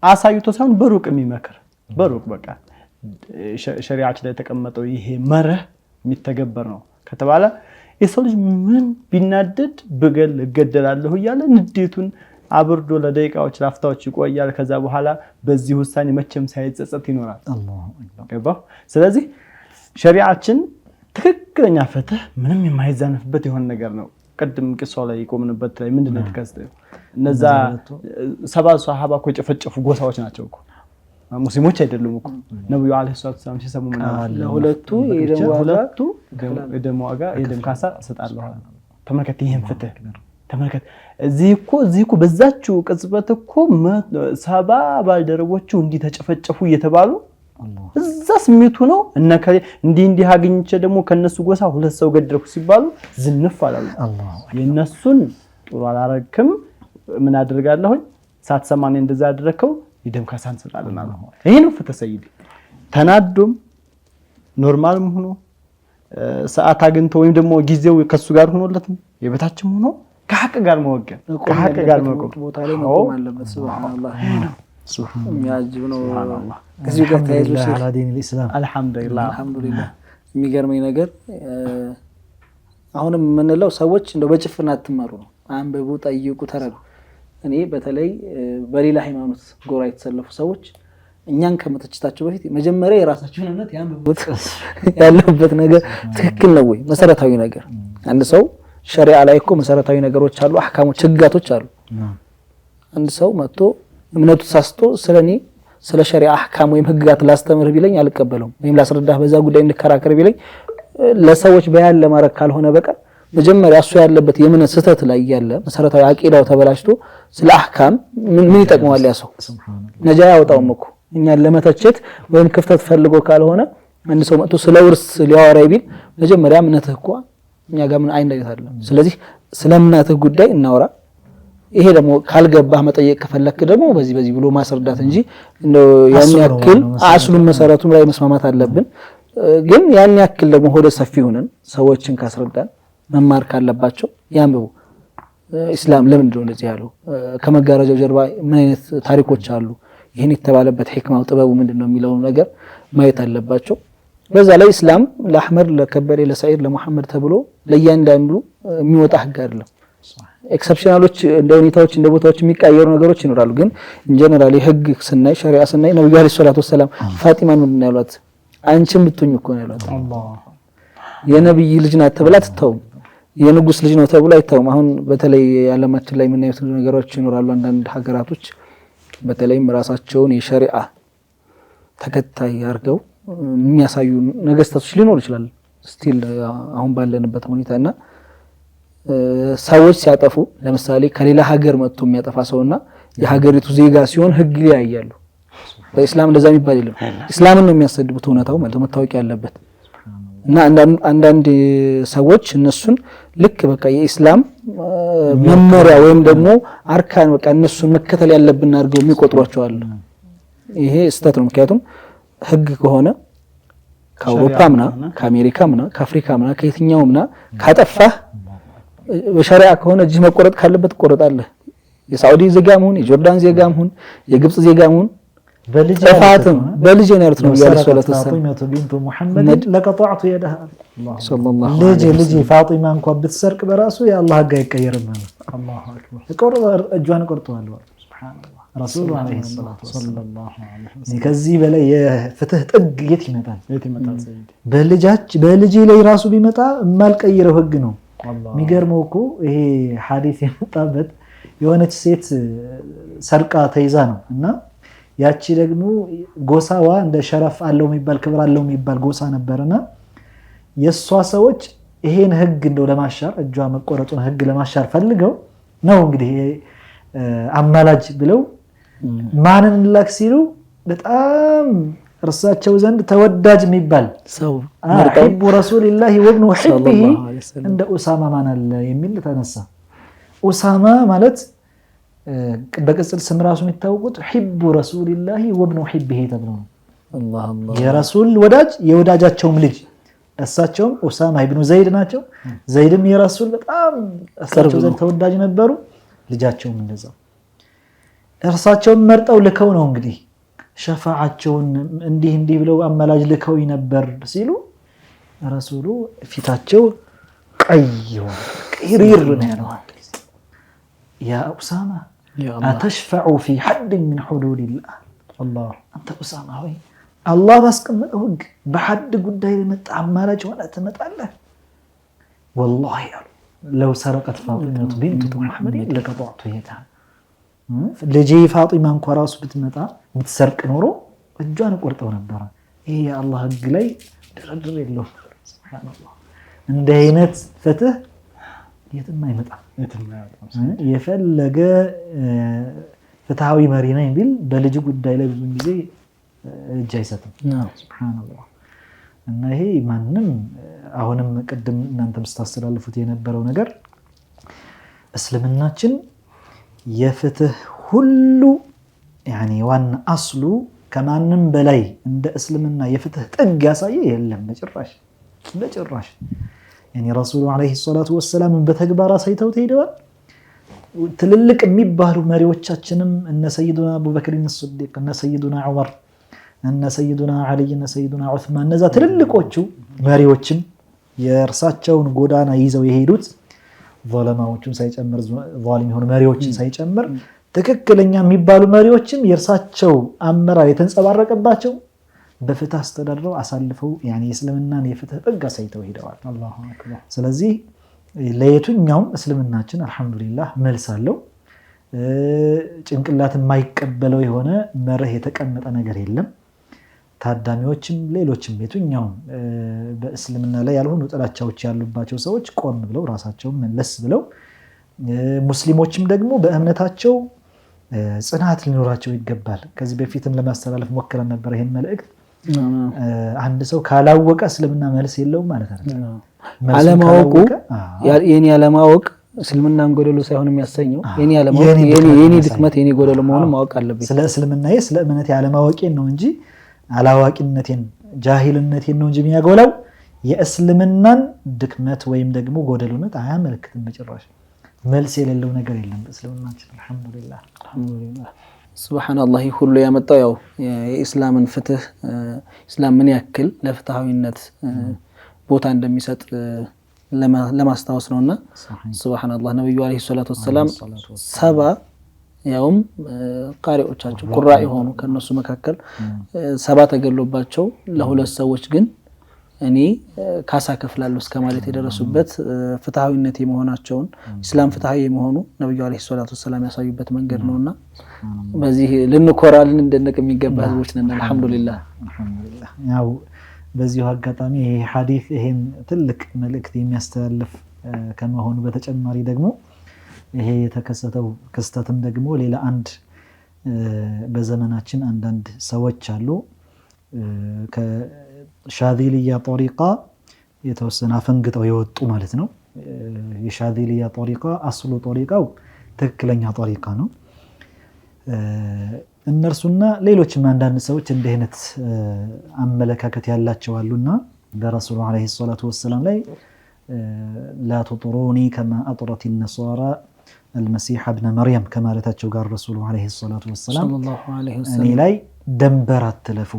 አሳይቶ ሳይሆን በሩቅ የሚመክር በሩቅ በቃ ሸሪዓችን ላይ ተቀመጠው ይሄ መርህ የሚተገበር ነው ከተባለ የሰው ልጅ ምን ቢናደድ በገል እገደላለሁ ይያለ ንዴቱን አብርዶ ለደቂቃዎች ላፍታዎች ይቆያል ከዛ በኋላ በዚህ ውሳኔ መቼም ሳይጸጸት ይኖራል አላሁ አክበር ስለዚህ ሸሪዓችን ትክክለኛ ፍትህ ምንም የማይዛነፍበት የሆነ ነገር ነው ቀድም ቅሷው ላይ ቆምንበት ላይ ምንድነው ተከስተው እነዛ ሰባ ሷሃባ እኮ የጨፈጨፉ ጎሳዎች ናቸው እኮ ሙስሊሞች አይደሉም እኮ ነብዩ አለይሂ ሰላም ሲሰሙ ምን አለ ለሁለቱ የደም ዋጋ የደም ካሳ ሰጣለሁ ተመልከት ይሄን ፍትህ ተመልከት እዚህ እኮ በዛችው ቅጽበት እኮ ሰባ ባልደረቦቹ እንዲ ተጨፈጨፉ እየተባሉ እዛ ስሜቱ ነው እና እንዲ አግኝቼ ደግሞ ከነሱ ጎሳ ሁለት ሰው ገደልኩ ሲባሉ ዝንፍ አላሉ የነሱን ጥሩ አላረክም ምን አድርጋለሁ ሳትሰማኝ እንደዛ አድርከው ይደም ካሳን ሰጣለና ነው ይሄ ነው ፍትህ ሰይድ ተናዶም ኖርማልም ሆኖ ሰዓት አግኝቶ ወይም ደግሞ ጊዜው ከሱ ጋር ሆኖለትም የበታችም ሆኖ ከሐቅ ጋር መወገን ከሐቅ ጋር መቆም ቦታ ላይ መቆም አለበት ሱብሃንአላህ የሚያጅብ ነው እዚህ ጋር ታይዞ على دين الاسلام አልহামዱሊላህ የሚገርመኝ ነገር አሁንም የምንለው ሰዎች እንደው በጭፍና አትመሩ ነው አንበቡ ጠይቁ ተረዱ እኔ በተለይ በሌላ ሃይማኖት ጎራ የተሰለፉ ሰዎች እኛን ከመተችታቸው በፊት መጀመሪያ የራሳቸውን እምነት ያንብቡት ያለበት ነገር ትክክል ነው ወይ መሰረታዊ ነገር አንድ ሰው ሸሪዓ ላይ እኮ መሰረታዊ ነገሮች አሉ አህካሞች ህጋቶች አሉ አንድ ሰው መጥቶ እምነቱ ሳስቶ ስለኔ ስለ ሸሪዓ አህካም ወይም ህጋት ላስተምር ቢለኝ አልቀበለውም ወይም ላስረዳህ በዛ ጉዳይ እንከራከር ቢለኝ ለሰዎች በያን ለማረክ ካልሆነ በቀር መጀመሪያ እሱ ያለበት የምን ስህተት ላይ ያለ መሰረታዊ አቂዳው ተበላሽቶ ስለ አህካም ምን ይጠቅመዋል ያ ሰው ነጃ ያወጣውም እኮ እኛን ለመተቸት ወይም ክፍተት ፈልጎ ካልሆነ አንድ ሰው መጥቶ ስለ ውርስ ሊያወራ ቢል መጀመሪያ እምነትህ እኮ እኛ ጋር ምን አይነት አይደለም ስለዚህ ስለ እምነትህ ጉዳይ እናወራ ይሄ ደግሞ ካልገባህ መጠየቅ ከፈለክ ደግሞ በዚህ ብሎ ማስረዳት እንጂ ያን ያክል አስሉን መሰረቱን ላይ መስማማት አለብን ግን ያን ያክል ደግሞ ሆደ ሰፊ ሆነን ሰዎችን ካስረዳን መማር ካለባቸው ያንብቡ እስላም ለምንድን ነው እንደዚህ ያለው ከመጋረጃው ጀርባ ምን አይነት ታሪኮች አሉ ይሄን የተባለበት ህክማው ጥበቡ ምንድነው የሚለው ነገር ማየት አለባቸው በዛ ላይ እስላም ለአህመድ ለከበሬ ለሰዒድ ለሙሐመድ ተብሎ ለያንዳንዱ የሚወጣ ህግ አይደለም ኤክሰፕሽናሎች እንደ ሁኔታዎች እንደ ቦታዎች የሚቀየሩ ነገሮች ይኖራሉ ግን ኢንጀነራሊ ህግ ስናይ ሸሪዓ ስናይ ነብዩ አለይሂ ሰላቱ ወሰለም ፋጢማን ምን ያሏት አንቺም ብትኙ እኮ ነው ያሏት አላህ የነብይ ልጅ ናት ተብላ ትተው የንጉስ ልጅ ነው ተብሎ አይተውም አሁን በተለይ ዓለማችን ላይ ምን አይነት ነገሮች ይኖራሉ አንዳንድ ሀገራቶች በተለይም ራሳቸውን የሸሪዓ ተከታይ አርገው የሚያሳዩ ነገስታቶች ሊኖር ይችላል ስቲል አሁን ባለንበት ሁኔታና ሰዎች ሲያጠፉ ለምሳሌ ከሌላ ሀገር መጥቶ የሚያጠፋ ሰውና የሀገሪቱ ዜጋ ሲሆን ህግ ያያያሉ በእስላም እንደዛ የሚባል የለም እስላምን ነው የሚያሰድቡት ሆነታው ማለት መታወቂያ ያለበት እና አንዳንድ ሰዎች እነሱን ልክ በቃ የእስላም መመሪያ ወይም ደግሞ አርካን በቃ እነሱን መከተል ያለብን አድርገው የሚቆጥሯቸው አሉ ይሄ ስህተት ነው ምክንያቱም ህግ ከሆነ ከአውሮፓምና ከአሜሪካምና ከአፍሪካምና ከየትኛውምና ካጠፋህ በሸሪዓ ከሆነ እጅ መቆረጥ ካለበት ቆረጣለህ የሳዑዲ ዜጋም ሁን የጆርዳን ዜጋም ሁን የግብጽ ዜጋም ሁን ጥፋትም በልጅ ነው ያሉት ነው ያለው ሰለላሁ ዐለይሂ ወሰለም ፋጢማ ቢንቱ ሙሐመድ ለቀጣዕቱ የደሃ ሰለላሁ ዐለይሂ ልጅ ፋጢማ እንኳን ብትሰርቅ በራሱ የአላህ ህግ አይቀየርም ማለት አላሁ አክበር እጇን ቆርጠዋል ሱብሃንአላህ ረሱሉ ዐለይሂ ሰላቱ ወሰለም ከዚህ በላይ የፍትህ ጥግ የት ይመጣል በልጅ ላይ ራሱ ቢመጣ የማልቀይረው ህግ ነው የሚገርመው እኮ ይሄ ሐዲስ የመጣበት የሆነች ሴት ሰርቃ ተይዛ ነው እና ያቺ ደግሞ ጎሳዋ እንደ ሸረፍ አለው የሚባል ክብር አለው የሚባል ጎሳ ነበርና የሷ ሰዎች ይሄን ህግ እንደው ለማሻር እጇ መቆረጡን ህግ ለማሻር ፈልገው ነው እንግዲህ አማላጅ ብለው ማንን ላክ ሲሉ በጣም እርሳቸው ዘንድ ተወዳጅ የሚባል ሰው ሐቢቡ ረሱልላህ ወብኑ ሐቢሂ እንደ ኡሳማ ማን አለ የሚል ተነሳ ኡሳማ ማለት በቅጽል ስም ራሱ የሚታወቁት ሐቢቡ ረሱልላህ ወብኑ ሐቢሂ ተብለው አላህ አላህ የረሱል ወዳጅ የወዳጃቸውም ልጅ እሳቸውም ኡሳማ ኢብኑ ዘይድ ናቸው ዘይድም የረሱል በጣም እሳቸው ዘንድ ተወዳጅ ነበሩ ልጃቸውም እንደዛው እርሳቸውን መርጠው ልከው ነው እንግዲህ ሸፋዓቸውን እንዲህ ብለው አመላጅ ልከው ነበር ሲሉ ረሱሉ ፊታቸው ቀይ ሆነ ቅሪር ነው ያለው ያ ኡሳማ አተሽፈዑ ፊ ሐድ من حدود الله الله አንተ ኡሳማ ሆይ አላህ ባስቀመጠው ህግ በሐድ ጉዳይ ለመጣ አማላጅ ሆነ ትመጣለህ والله لو سرقت فاطمة بنت محمد لقطعت يدها ልጄ ፋጢማ እንኳን ራሱ ብትመጣ ብትሰርቅ ኖሮ እጇን ቆርጠው ነበር ይሄ የአላህ ህግ ላይ ድርድር የለውም ሱብሃንአላህ እንደ አይነት ፍትህ የትም አይመጣም የፈለገ ፍትሃዊ መሪ ነኝ ቢል በልጅ ጉዳይ ላይ ብዙ ጊዜ እጅ አይሰጥም ሱብሃንአላህ እና ይሄ ማንንም አሁንም ቅድም እናንተም ስታስተላልፉት የነበረው ነገር እስልምናችን የፍትህ ሁሉ يعني ዋና አስሉ ከማንም በላይ እንደ እስልምና የፍትህ ጥግ ያሳየ የለም በጭራሽ يعني ረሱሉ ዐለይሂ ሰላቱ ወሰለም በተግባር አሳይተው ተሄደዋል ትልልቅ የሚባሉ መሪዎቻችንም እነ ሰይዱና አቡበክር الصديق እነ ሰይዱና ዑመር እነ ሰይዱና አሊ እነ ሰይዱና ዑስማን እነዛ ትልልቆቹ መሪዎችም የእርሳቸውን ጎዳና ይዘው የሄዱት ظلماዎችን ሳይጨምር ظالم የሆኑ መሪዎችን ሳይጨምር ትክክለኛ የሚባሉ መሪዎችም የእርሳቸው አመራር የተንጸባረቀባቸው በፍትህ አስተዳድረው አሳልፈው يعني እስልምናን የፍትህ ጥግ አሳይተው ሄደዋል አላሁ አክበር ስለዚህ ለየቱኛውም እስልምናችን አልহামዱሊላህ መልስ አለው ጭንቅላት የማይቀበለው የሆነ መርህ የተቀመጠ ነገር የለም ታዳሚዎችም ሌሎችም የቱኛው በእስልምና ላይ ያልሆኑ ጥላቻዎች ያሉባቸው ሰዎች ቆም ብለው ራሳቸውን መለስ ብለው ሙስሊሞችም ደግሞ በእምነታቸው ጽናት ሊኖራቸው ይገባል ከዚህ በፊትም ለማስተላለፍ ሞክረን ነበር ይሄን መልእክት አንድ ሰው ካላወቀ እስልምና መልስ የለውም ማለት አይደለም አለማወቁ የኔ አለማወቅ እስልምናን ጎደሎ ሳይሆን የሚያሰኘው የኔ አለማወቅ የኔ ድክመት የኔ ጎደሎ መሆኑን ማወቅ አለብኝ ስለ እስልምናዬ ስለ እምነቴ አለማወቄን ነው እንጂ አላዋቂነቴን ጃሂልነቴን ነው እንጂ የሚያጎላው የእስልምናን ድክመት ወይም ደግሞ ጎደሎነት አያመለክትም በጭራሽ መልስ የሌለው ነገር የለም በእስልምናችን አልহামዱሊላህ ሱብሃንአላህ ሁሉ ያመጣው ያው የኢስላምን ፍትህ ኢስላም ምን ያክል ለፍትሃዊነት ቦታ እንደሚሰጥ ለማስታወስ ነውና ሱብሃንአላህ ነብዩ አለይሂ ሰላቱ ወሰለም ሰባ ያውም ቃሪዎቻቸው ቁራ የሆኑ ከነሱ መካከል ሰባ ተገሎባቸው ለሁለት ሰዎች ግን እኔ ካሳ ከፍላለሁ እስከማለት የደረሱበት ፍትሃዊነት የመሆናቸውን እስላም ፍትሃዊ የመሆኑ ነብዩ አለይሂ ሰላቱ ወሰለም ያሳዩበት መንገድ ነውና በዚህ ልንኮራልን እንደነቅ የሚገባ ህዝቦች ነን አልহামዱሊላህ ያው በዚሁ አጋጣሚ ይሄ ሐዲስ ይሄን ትልቅ መልእክት የሚያስተላልፍ ከመሆኑ በተጨማሪ ደግሞ ይሄ የተከሰተው ክስተትም ደግሞ ሌላ አንድ በዘመናችን አንዳንድ ሰዎች አሉ ከሻዚልያ ጦሪቃ የተወሰነ አፈንግጠው የወጡ ማለት ነው የሻዚልያ ጦሪቃ አስሉ ጦሪቃው ትክክለኛ ጦሪቃ ነው እነርሱና ሌሎችም አንዳንድ ሰዎች እንደ አይነት አመለካከት ያላቸው አሉና በረሱሉ ዐለይሂ ሰላቱ ወሰለም ላይ لا تطروني كما أطرت النصارى المسيح ابن مريم ከማለታቸው ጋር ረሱሉ አለይሂ ሰላቱ ወሰላም ሰለላሁ ዐለይሂ እኔ ወሰለም ላይ ደንበር አትለፉ።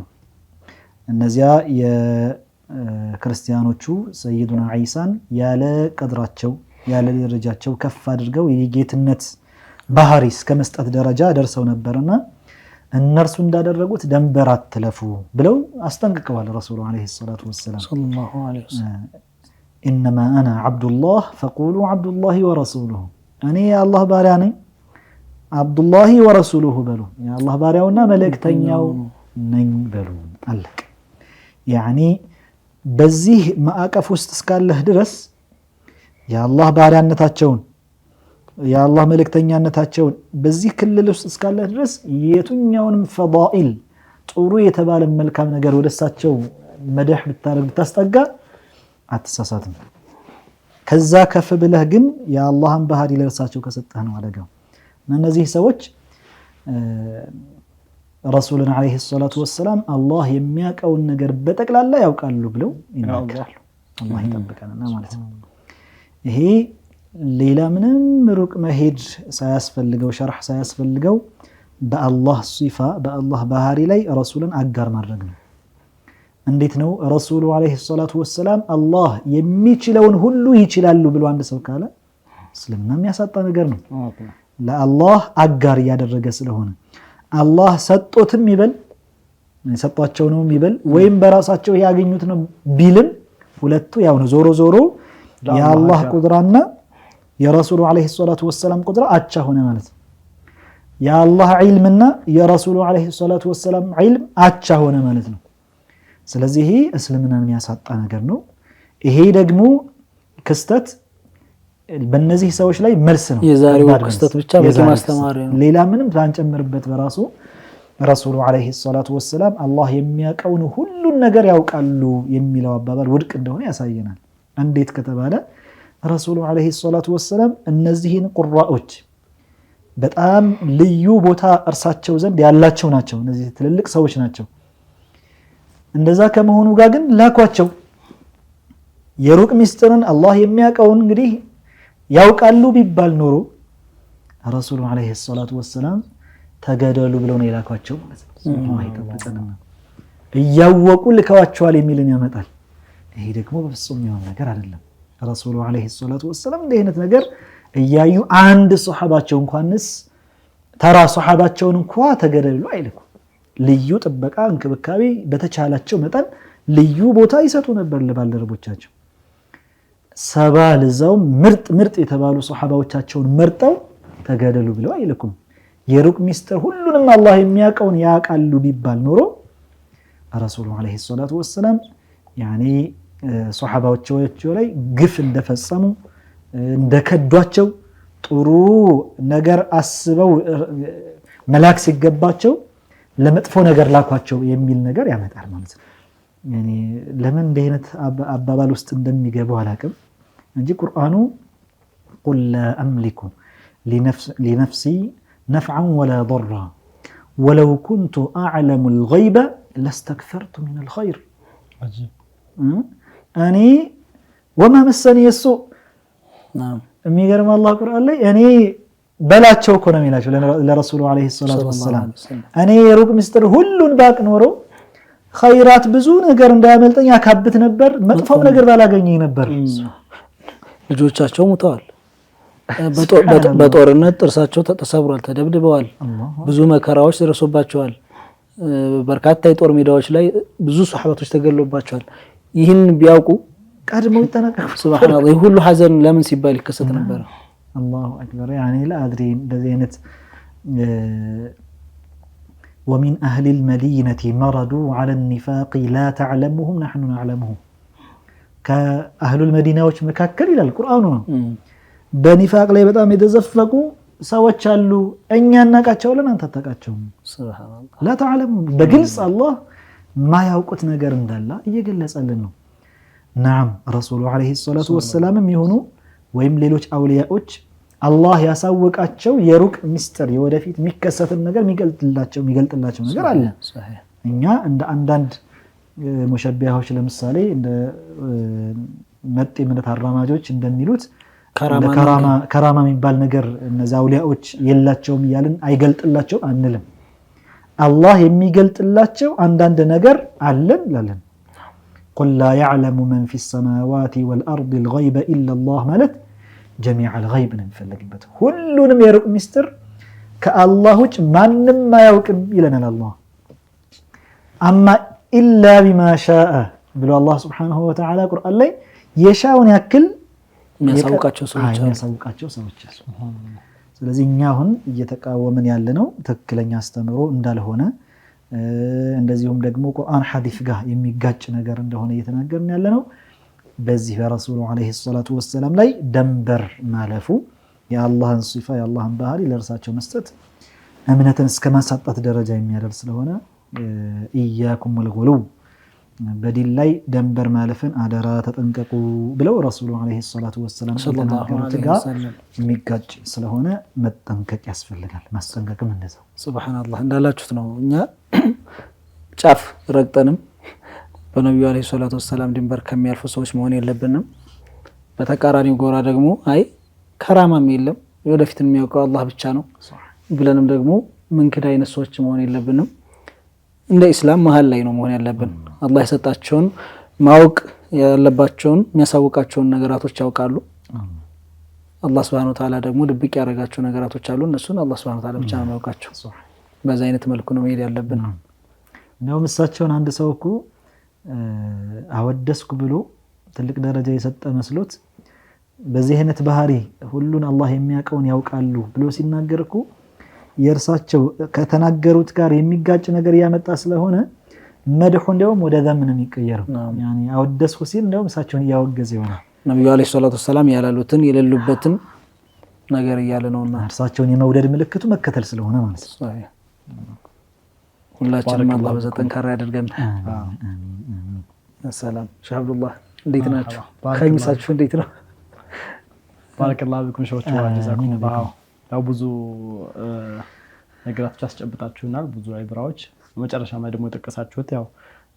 እነዚያ የክርስቲያኖቹ ሰይዱና ዒሳን ያለ ቀድራቸው ያለ ደረጃቸው ከፍ አድርገው የጌትነት ባህሪ እስከ መስጠት ደረጃ ደርሰው ነበርና እነርሱ እንዳደረጉት ደንበር አትለፉ ብለው አስጠንቅቀዋል ረሱሉ አለይሂ ሰላቱ ወሰላም። ሰለላሁ ዐለይሂ ወሰለም إنما أنا عبد الله فقولوا عبد الله ورسوله እኔ የአላህ ባሪያ ነኝ عبد الله ورسوله በሉ የአላህ ባሪያውና መልእክተኛው ነኝ በሉ አለቀ። ያኒ በዚህ ማዕቀፍ ውስጥ እስካለህ ድረስ የአላህ ባሪያነታቸውን የአላህ መልእክተኛነታቸውን በዚህ ክልል ውስጥ እስካለህ ድረስ የቱኛውንም ፈዳኢል ጥሩ የተባለ መልካም ነገር ወደሳቸው መደህ ብታረግ ብታስጠጋ አትሳሳትም። ከዛ ከፍ ብለህ ግን የአላህን ባህሪ ለርሳቸው ከሰጠህ ነው አደጋው። እነዚህ ሰዎች ረሱልን አለይሂ ሰላቱ ወሰላም አላህ የሚያውቀውን ነገር በጠቅላላ ያውቃሉ ብለው ይናገራሉ። አላህ ይጠብቀንና ማለት ነው። ይሄ ሌላ ምንም ሩቅ መሄድ ሳያስፈልገው ሸርህ ሳያስፈልገው በአላህ ሲፋ በአላህ ባህሪ ላይ ረሱልን አጋር ማድረግ ነው። እንዴት ነው ረሱሉ አለይሂ ሰላቱ ወሰላም አላህ የሚችለውን ሁሉ ይችላሉ ብሎ አንድ ሰው ካለ እስልምና የሚያሳጣ ነገር ነው። ለአላህ አጋር ያደረገ ስለሆነ አላህ ሰጦትም ይበል ሰጧቸው ነው ይበል ወይም በራሳቸው ያገኙት ነው ቢልም ሁለቱ ያው ነው። ዞሮ ዞሮ የአላህ ቁድራና የረሱሉ አለይሂ ሰላቱ ወሰላም ቁድራ አቻ ሆነ ማለት ነው። የአላህ ዒልምና የረሱሉ አለይሂ ሰላቱ ወሰላም ዒልም አቻ ሆነ ማለት ነው። ስለዚህ እስልምናን የሚያሳጣ ነገር ነው። ይሄ ደግሞ ክስተት በእነዚህ ሰዎች ላይ መልስ ነው። የዛሬው ክስተት ብቻ በቂ ማስተማሪ ነው። ሌላ ምንም ታንጨምርበት በራሱ ረሱሉ አለይሂ ሰላቱ ወሰላም አላህ የሚያውቀውን ሁሉን ነገር ያውቃሉ የሚለው አባባል ውድቅ እንደሆነ ያሳየናል። እንዴት ከተባለ ረሱሉ አለይሂ ሰላቱ ወሰላም እነዚህን ቁራዎች በጣም ልዩ ቦታ እርሳቸው ዘንድ ያላቸው ናቸው። እነዚህ ትልልቅ ሰዎች ናቸው። እንደዛ ከመሆኑ ጋር ግን ላኳቸው። የሩቅ ሚስጥርን አላህ የሚያውቀውን እንግዲህ ያውቃሉ ቢባል ኖሮ ረሱሉ አለይሂ ሰላቱ ወሰላም ተገደሉ ብለው ነው የላኳቸው ማለት ነው። አላህ ይጠብቀንና እያወቁ ልከዋቸዋል የሚልን ያመጣል። ይሄ ደግሞ በፍጹም የሆነ ነገር አይደለም። ረሱሉ አለይሂ ሰላቱ ወሰላም እንዲህ አይነት ነገር እያዩ አንድ ሱሐባቸው እንኳንስ ተራ ሱሐባቸውን እንኳን ተገደሉ አይልኩ። ልዩ ጥበቃ እንክብካቤ በተቻላቸው መጠን ልዩ ቦታ ይሰጡ ነበር ለባልደረቦቻቸው። ሰባ ለዛው ምርጥ የተባሉ ሱሐባዎቻቸውን መርጠው ተገደሉ ብለው አይልኩም። የሩቅ ሚስጥር ሁሉንም አላህ የሚያውቀውን ያውቃሉ ቢባል ኖሮ ረሱሉ አለይሂ ሰላቱ ወሰላም ያኒ ሱሐባዎቻቸው ላይ ግፍ እንደፈጸሙ እንደከዷቸው ጥሩ ነገር አስበው መላክ ሲገባቸው ለመጥፎ ነገር ላኳቸው የሚል ነገር ያመጣል ማለት ነው። ያኒ ለምን እንደ አይነት አባባል ውስጥ እንደሚገባው አላቅም እንጂ ቁርአኑ ቁል ላ አምሊኩ ሊነፍሲ ነፍዐን ወላ ضራ ወለው ኩንቱ አዕለሙ الغይበ ለስተክፈርቱ ሚን الኸይር እኔ ወማ መሰኒ የሱእ የሚገርም አላህ ቁርአን ላይ እኔ በላቸው እኮ ነው የሚላቸው ለረሱሉ አለይሂ ሰላቱ ወሰላም እኔ የሩቅ ምስጢር ሁሉን ባቅ ኖሮ ኸይራት ብዙ ነገር እንዳያመልጠኝ አካብት ነበር፣ መጥፎም ነገር ባላገኘኝ ነበር። ልጆቻቸው ሙተዋል፣ በጦርነት ጥርሳቸው ተሰብሯል፣ ተደብድበዋል፣ ብዙ መከራዎች ደርሶባቸዋል። በርካታ የጦር ሜዳዎች ላይ ብዙ ሱሐባቶች ተገለሉባቸዋል። ይህን ቢያውቁ ቀድመው ይተናቀቁ። ሱብሃንአላህ ይህ ሁሉ ሐዘን ለምን ሲባል ይከሰት ነበር? አላሁ አክበር ያኒ ላ አድሪ እንደዚህ አይነት ومن أهل المدينة مرضوا على النفاق لا تعلمهم نحن نعلمهم كأهل المدينة مكاكل إلى القرآن بنفاق ላይ በጣም የተዘፈቁ ሰዎች አሉ እኛ እናቃቸው ለምን አንተ ተቃቸው ሱብሃንአላህ لا تعلمهم በግልጽ አላህ ማያውቁት ነገር እንዳለ እየገለጸልን ነው። نعم رسول عليه الصلاة والسلام ይሁኑ ወይም ሌሎች አውሊያዎች አላህ ያሳወቃቸው የሩቅ ሚስጥር የወደፊት የሚከሰትን ነገር የሚገልጥላቸው ነገር አለ። እኛ እንደ አንዳንድ ሙሸቢያዎች ለምሳሌ እንደ መጤ እምነት አራማጆች እንደሚሉት ከራማ የሚባል ነገር እነዛ አውሊያዎች የላቸውም እያልን አይገልጥላቸውም አንልም። አላህ የሚገልጥላቸው አንዳንድ ነገር አለን ላለን ቁል ላ ያዕለሙ መን ፊ ሰማዋት ወልአርድ ልገይበ ኢላ ላህ ማለት ጀሚዕ አልገይብ ነው የሚፈለግበት። ሁሉንም የሩቅ ሚስጥር ከአላህ ውጭ ማንም አያውቅም ይለናል አላህ። አማ ኢላ ቢማ ሻአ ብሎ አላህ ስብሓነሁ ወተዓላ ቁርአን ላይ የሻውን ያክል የሚያሳውቃቸው ሰዎች አሉ። ስለዚህ እኛ አሁን እየተቃወምን ያለነው ትክክለኛ አስተምሮ እንዳልሆነ እንደዚሁም ደግሞ ቁርአን ሐዲስ ጋር የሚጋጭ ነገር እንደሆነ እየተናገርን ያለነው በዚህ በረሱሉ አለይሂ ሰላቱ ወሰላም ላይ ደንበር ማለፉ የአላህን ሲፋ የአላህን ባህሪ ለእርሳቸው መስጠት እምነትን እስከ ማሳጣት ደረጃ የሚያደርስ ስለሆነ ኢያኩም ወልጉሉው በዲን ላይ ደንበር ማለፍን አደራ ተጠንቀቁ ብለው ረሱሉ አለይሂ ሰላቱ ወሰላም ተናገሩት ጋር የሚጋጭ ስለሆነ መጠንቀቅ ያስፈልጋል። ማስጠንቀቅም እንደዛው ሱብሃንአላህ እንዳላችሁት ነው። እኛ ጫፍ ረግጠንም በነብዩ አለይሂ ሰላቱ ወሰላም ድንበር ከሚያልፉ ሰዎች መሆን የለብንም። በተቃራኒው ጎራ ደግሞ አይ ከራማም የለም ወደፊት የሚያውቀው አላህ ብቻ ነው ብለንም ደግሞ መንከዳ አይነት ሰዎች መሆን የለብንም። እንደ እስላም መሃል ላይ ነው መሆን ያለብን። አላህ የሰጣቸውን ማወቅ ያለባቸውን የሚያሳውቃቸውን ነገራቶች ያውቃሉ። አላህ Subhanahu Wa Ta'ala ደግሞ ድብቅ ያደረጋቸው ነገራቶች አሉ። እነሱን አላህ Subhanahu Wa Ta'ala ብቻ ነው የሚያውቃቸው። በዛ አይነት መልኩ ነው መሄድ ያለብን። ነው ምሳቸውን አንድ ሰው እኮ አወደስኩ ብሎ ትልቅ ደረጃ የሰጠ መስሎት በዚህ አይነት ባህሪ ሁሉን አላህ የሚያውቀውን ያውቃሉ ብሎ ሲናገር እኮ የእርሳቸው ከተናገሩት ጋር የሚጋጭ ነገር ያመጣ ስለሆነ መድሁ እንደውም ወደ ዘም ነው የሚቀየረው። ያኒ አወደስኩ ሲል እንደውም እሳቸውን ያወገዘ ይሆናል። ነብዩ አለይሂ ሰላቱ ወሰላም ያላሉትን የሌሉበትን ነገር እያለ ነውና እርሳቸውን የመውደድ ምልክቱ መከተል ስለሆነ ማለት ነው። ሁላችንም አላህ በዘጠንካራ ያደርገን። ሰላም ሼህ አብዱላህ እንዴት ናችሁ? ከሚሳችሁ እንዴት ነው? ባረከላሁ ቢኩም ሸውቹ ወጀዛኩም ባው ያው ብዙ ነገራቶች አስጨብጣችሁናል፣ ብዙ አይብራዎች። በመጨረሻ ላይ ደግሞ ተቀሳችሁት ያው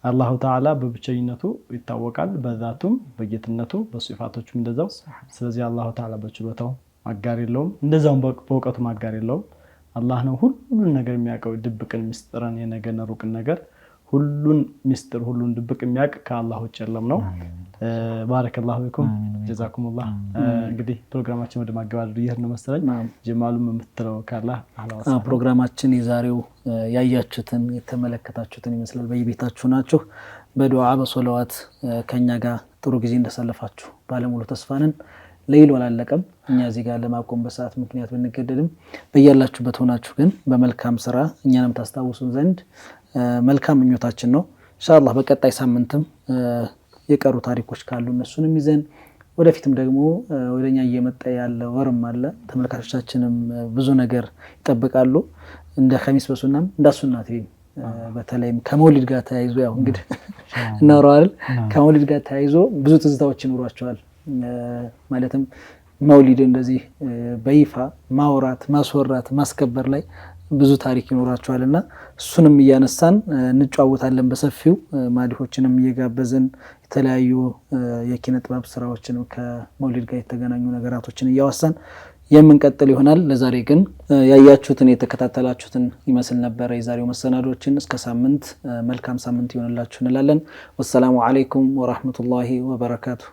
አላሁ ተዓላ በብቸኝነቱ ይታወቃል፣ በዛቱም በጌትነቱ በሲፋቶቹም እንደዛው። ስለዚህ አላሁ ተዓላ በችሎታው ማጋር የለውም፣ እንደዛውም በእውቀቱ ማጋር የለውም። አላህ ነው ሁሉን ነገር የሚያውቀው፣ ድብቅን ምስጥርን የነገን ሩቅን ነገር ሁሉን ምስጥር ሁሉን ድብቅ የሚያውቅ ከአላህ ውጭ የለም ነው። ባረከላሁ ቢኩም ጀዛኩሙላህ። እንግዲህ ፕሮግራማችን ወደ ማገባደዱ ይሄን ነው መሰለኝ። ጀማሉም የምትለው ካለ አላህ ፕሮግራማችን የዛሬው ያያችሁትን የተመለከታችሁትን ይመስላል። በየቤታችሁ ናችሁ በዱዓ በሶላዋት ከኛ ጋር ጥሩ ጊዜ እንደሰለፋችሁ ባለሙሉ ተስፋ ነን። ለይል ወላለቀም እኛ እዚህ ጋር ለማቆም በሰዓት ምክንያት ብንገደድም በእያላችሁበት ሆናችሁ ግን በመልካም ስራ እኛንም ታስታውሱን ዘንድ መልካም ምኞታችን ነው። ኢንሻአላህ በቀጣይ ሳምንትም የቀሩ ታሪኮች ካሉ እነሱንም ይዘን ወደፊትም ደግሞ ወደኛ እየመጣ ያለ ወርም አለ። ተመልካቾቻችንም ብዙ ነገር ይጠብቃሉ። እንደ ኸሚስ በሱናም እንዳሱናት በተለይም ከመውሊድ ጋር ተያይዞ ያው እንግዲህ እናወራለን። ከመውሊድ ጋር ተያይዞ ብዙ ትዝታዎች ይኖራቸዋል። ማለትም መውሊድ እንደዚህ በይፋ ማውራት ማስወራት ማስከበር ላይ ብዙ ታሪክ ይኖራቸዋልና እሱንም እያነሳን እንጫወታለን በሰፊው። ማዲሆችንም እየጋበዝን የተለያዩ የኪነ ጥበብ ስራዎችን ከመውሊድ ጋር የተገናኙ ነገራቶችን እያወሳን የምንቀጥል ይሆናል። ለዛሬ ግን ያያችሁትን የተከታተላችሁትን ይመስል ነበር የዛሬው መሰናዶችን። እስከ ሳምንት መልካም ሳምንት ይሆንላችሁ እንላለን። ወሰላሙ አለይኩም ወራህመቱላሂ ወበረካቱ።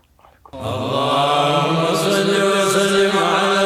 اللهم صل وسلم على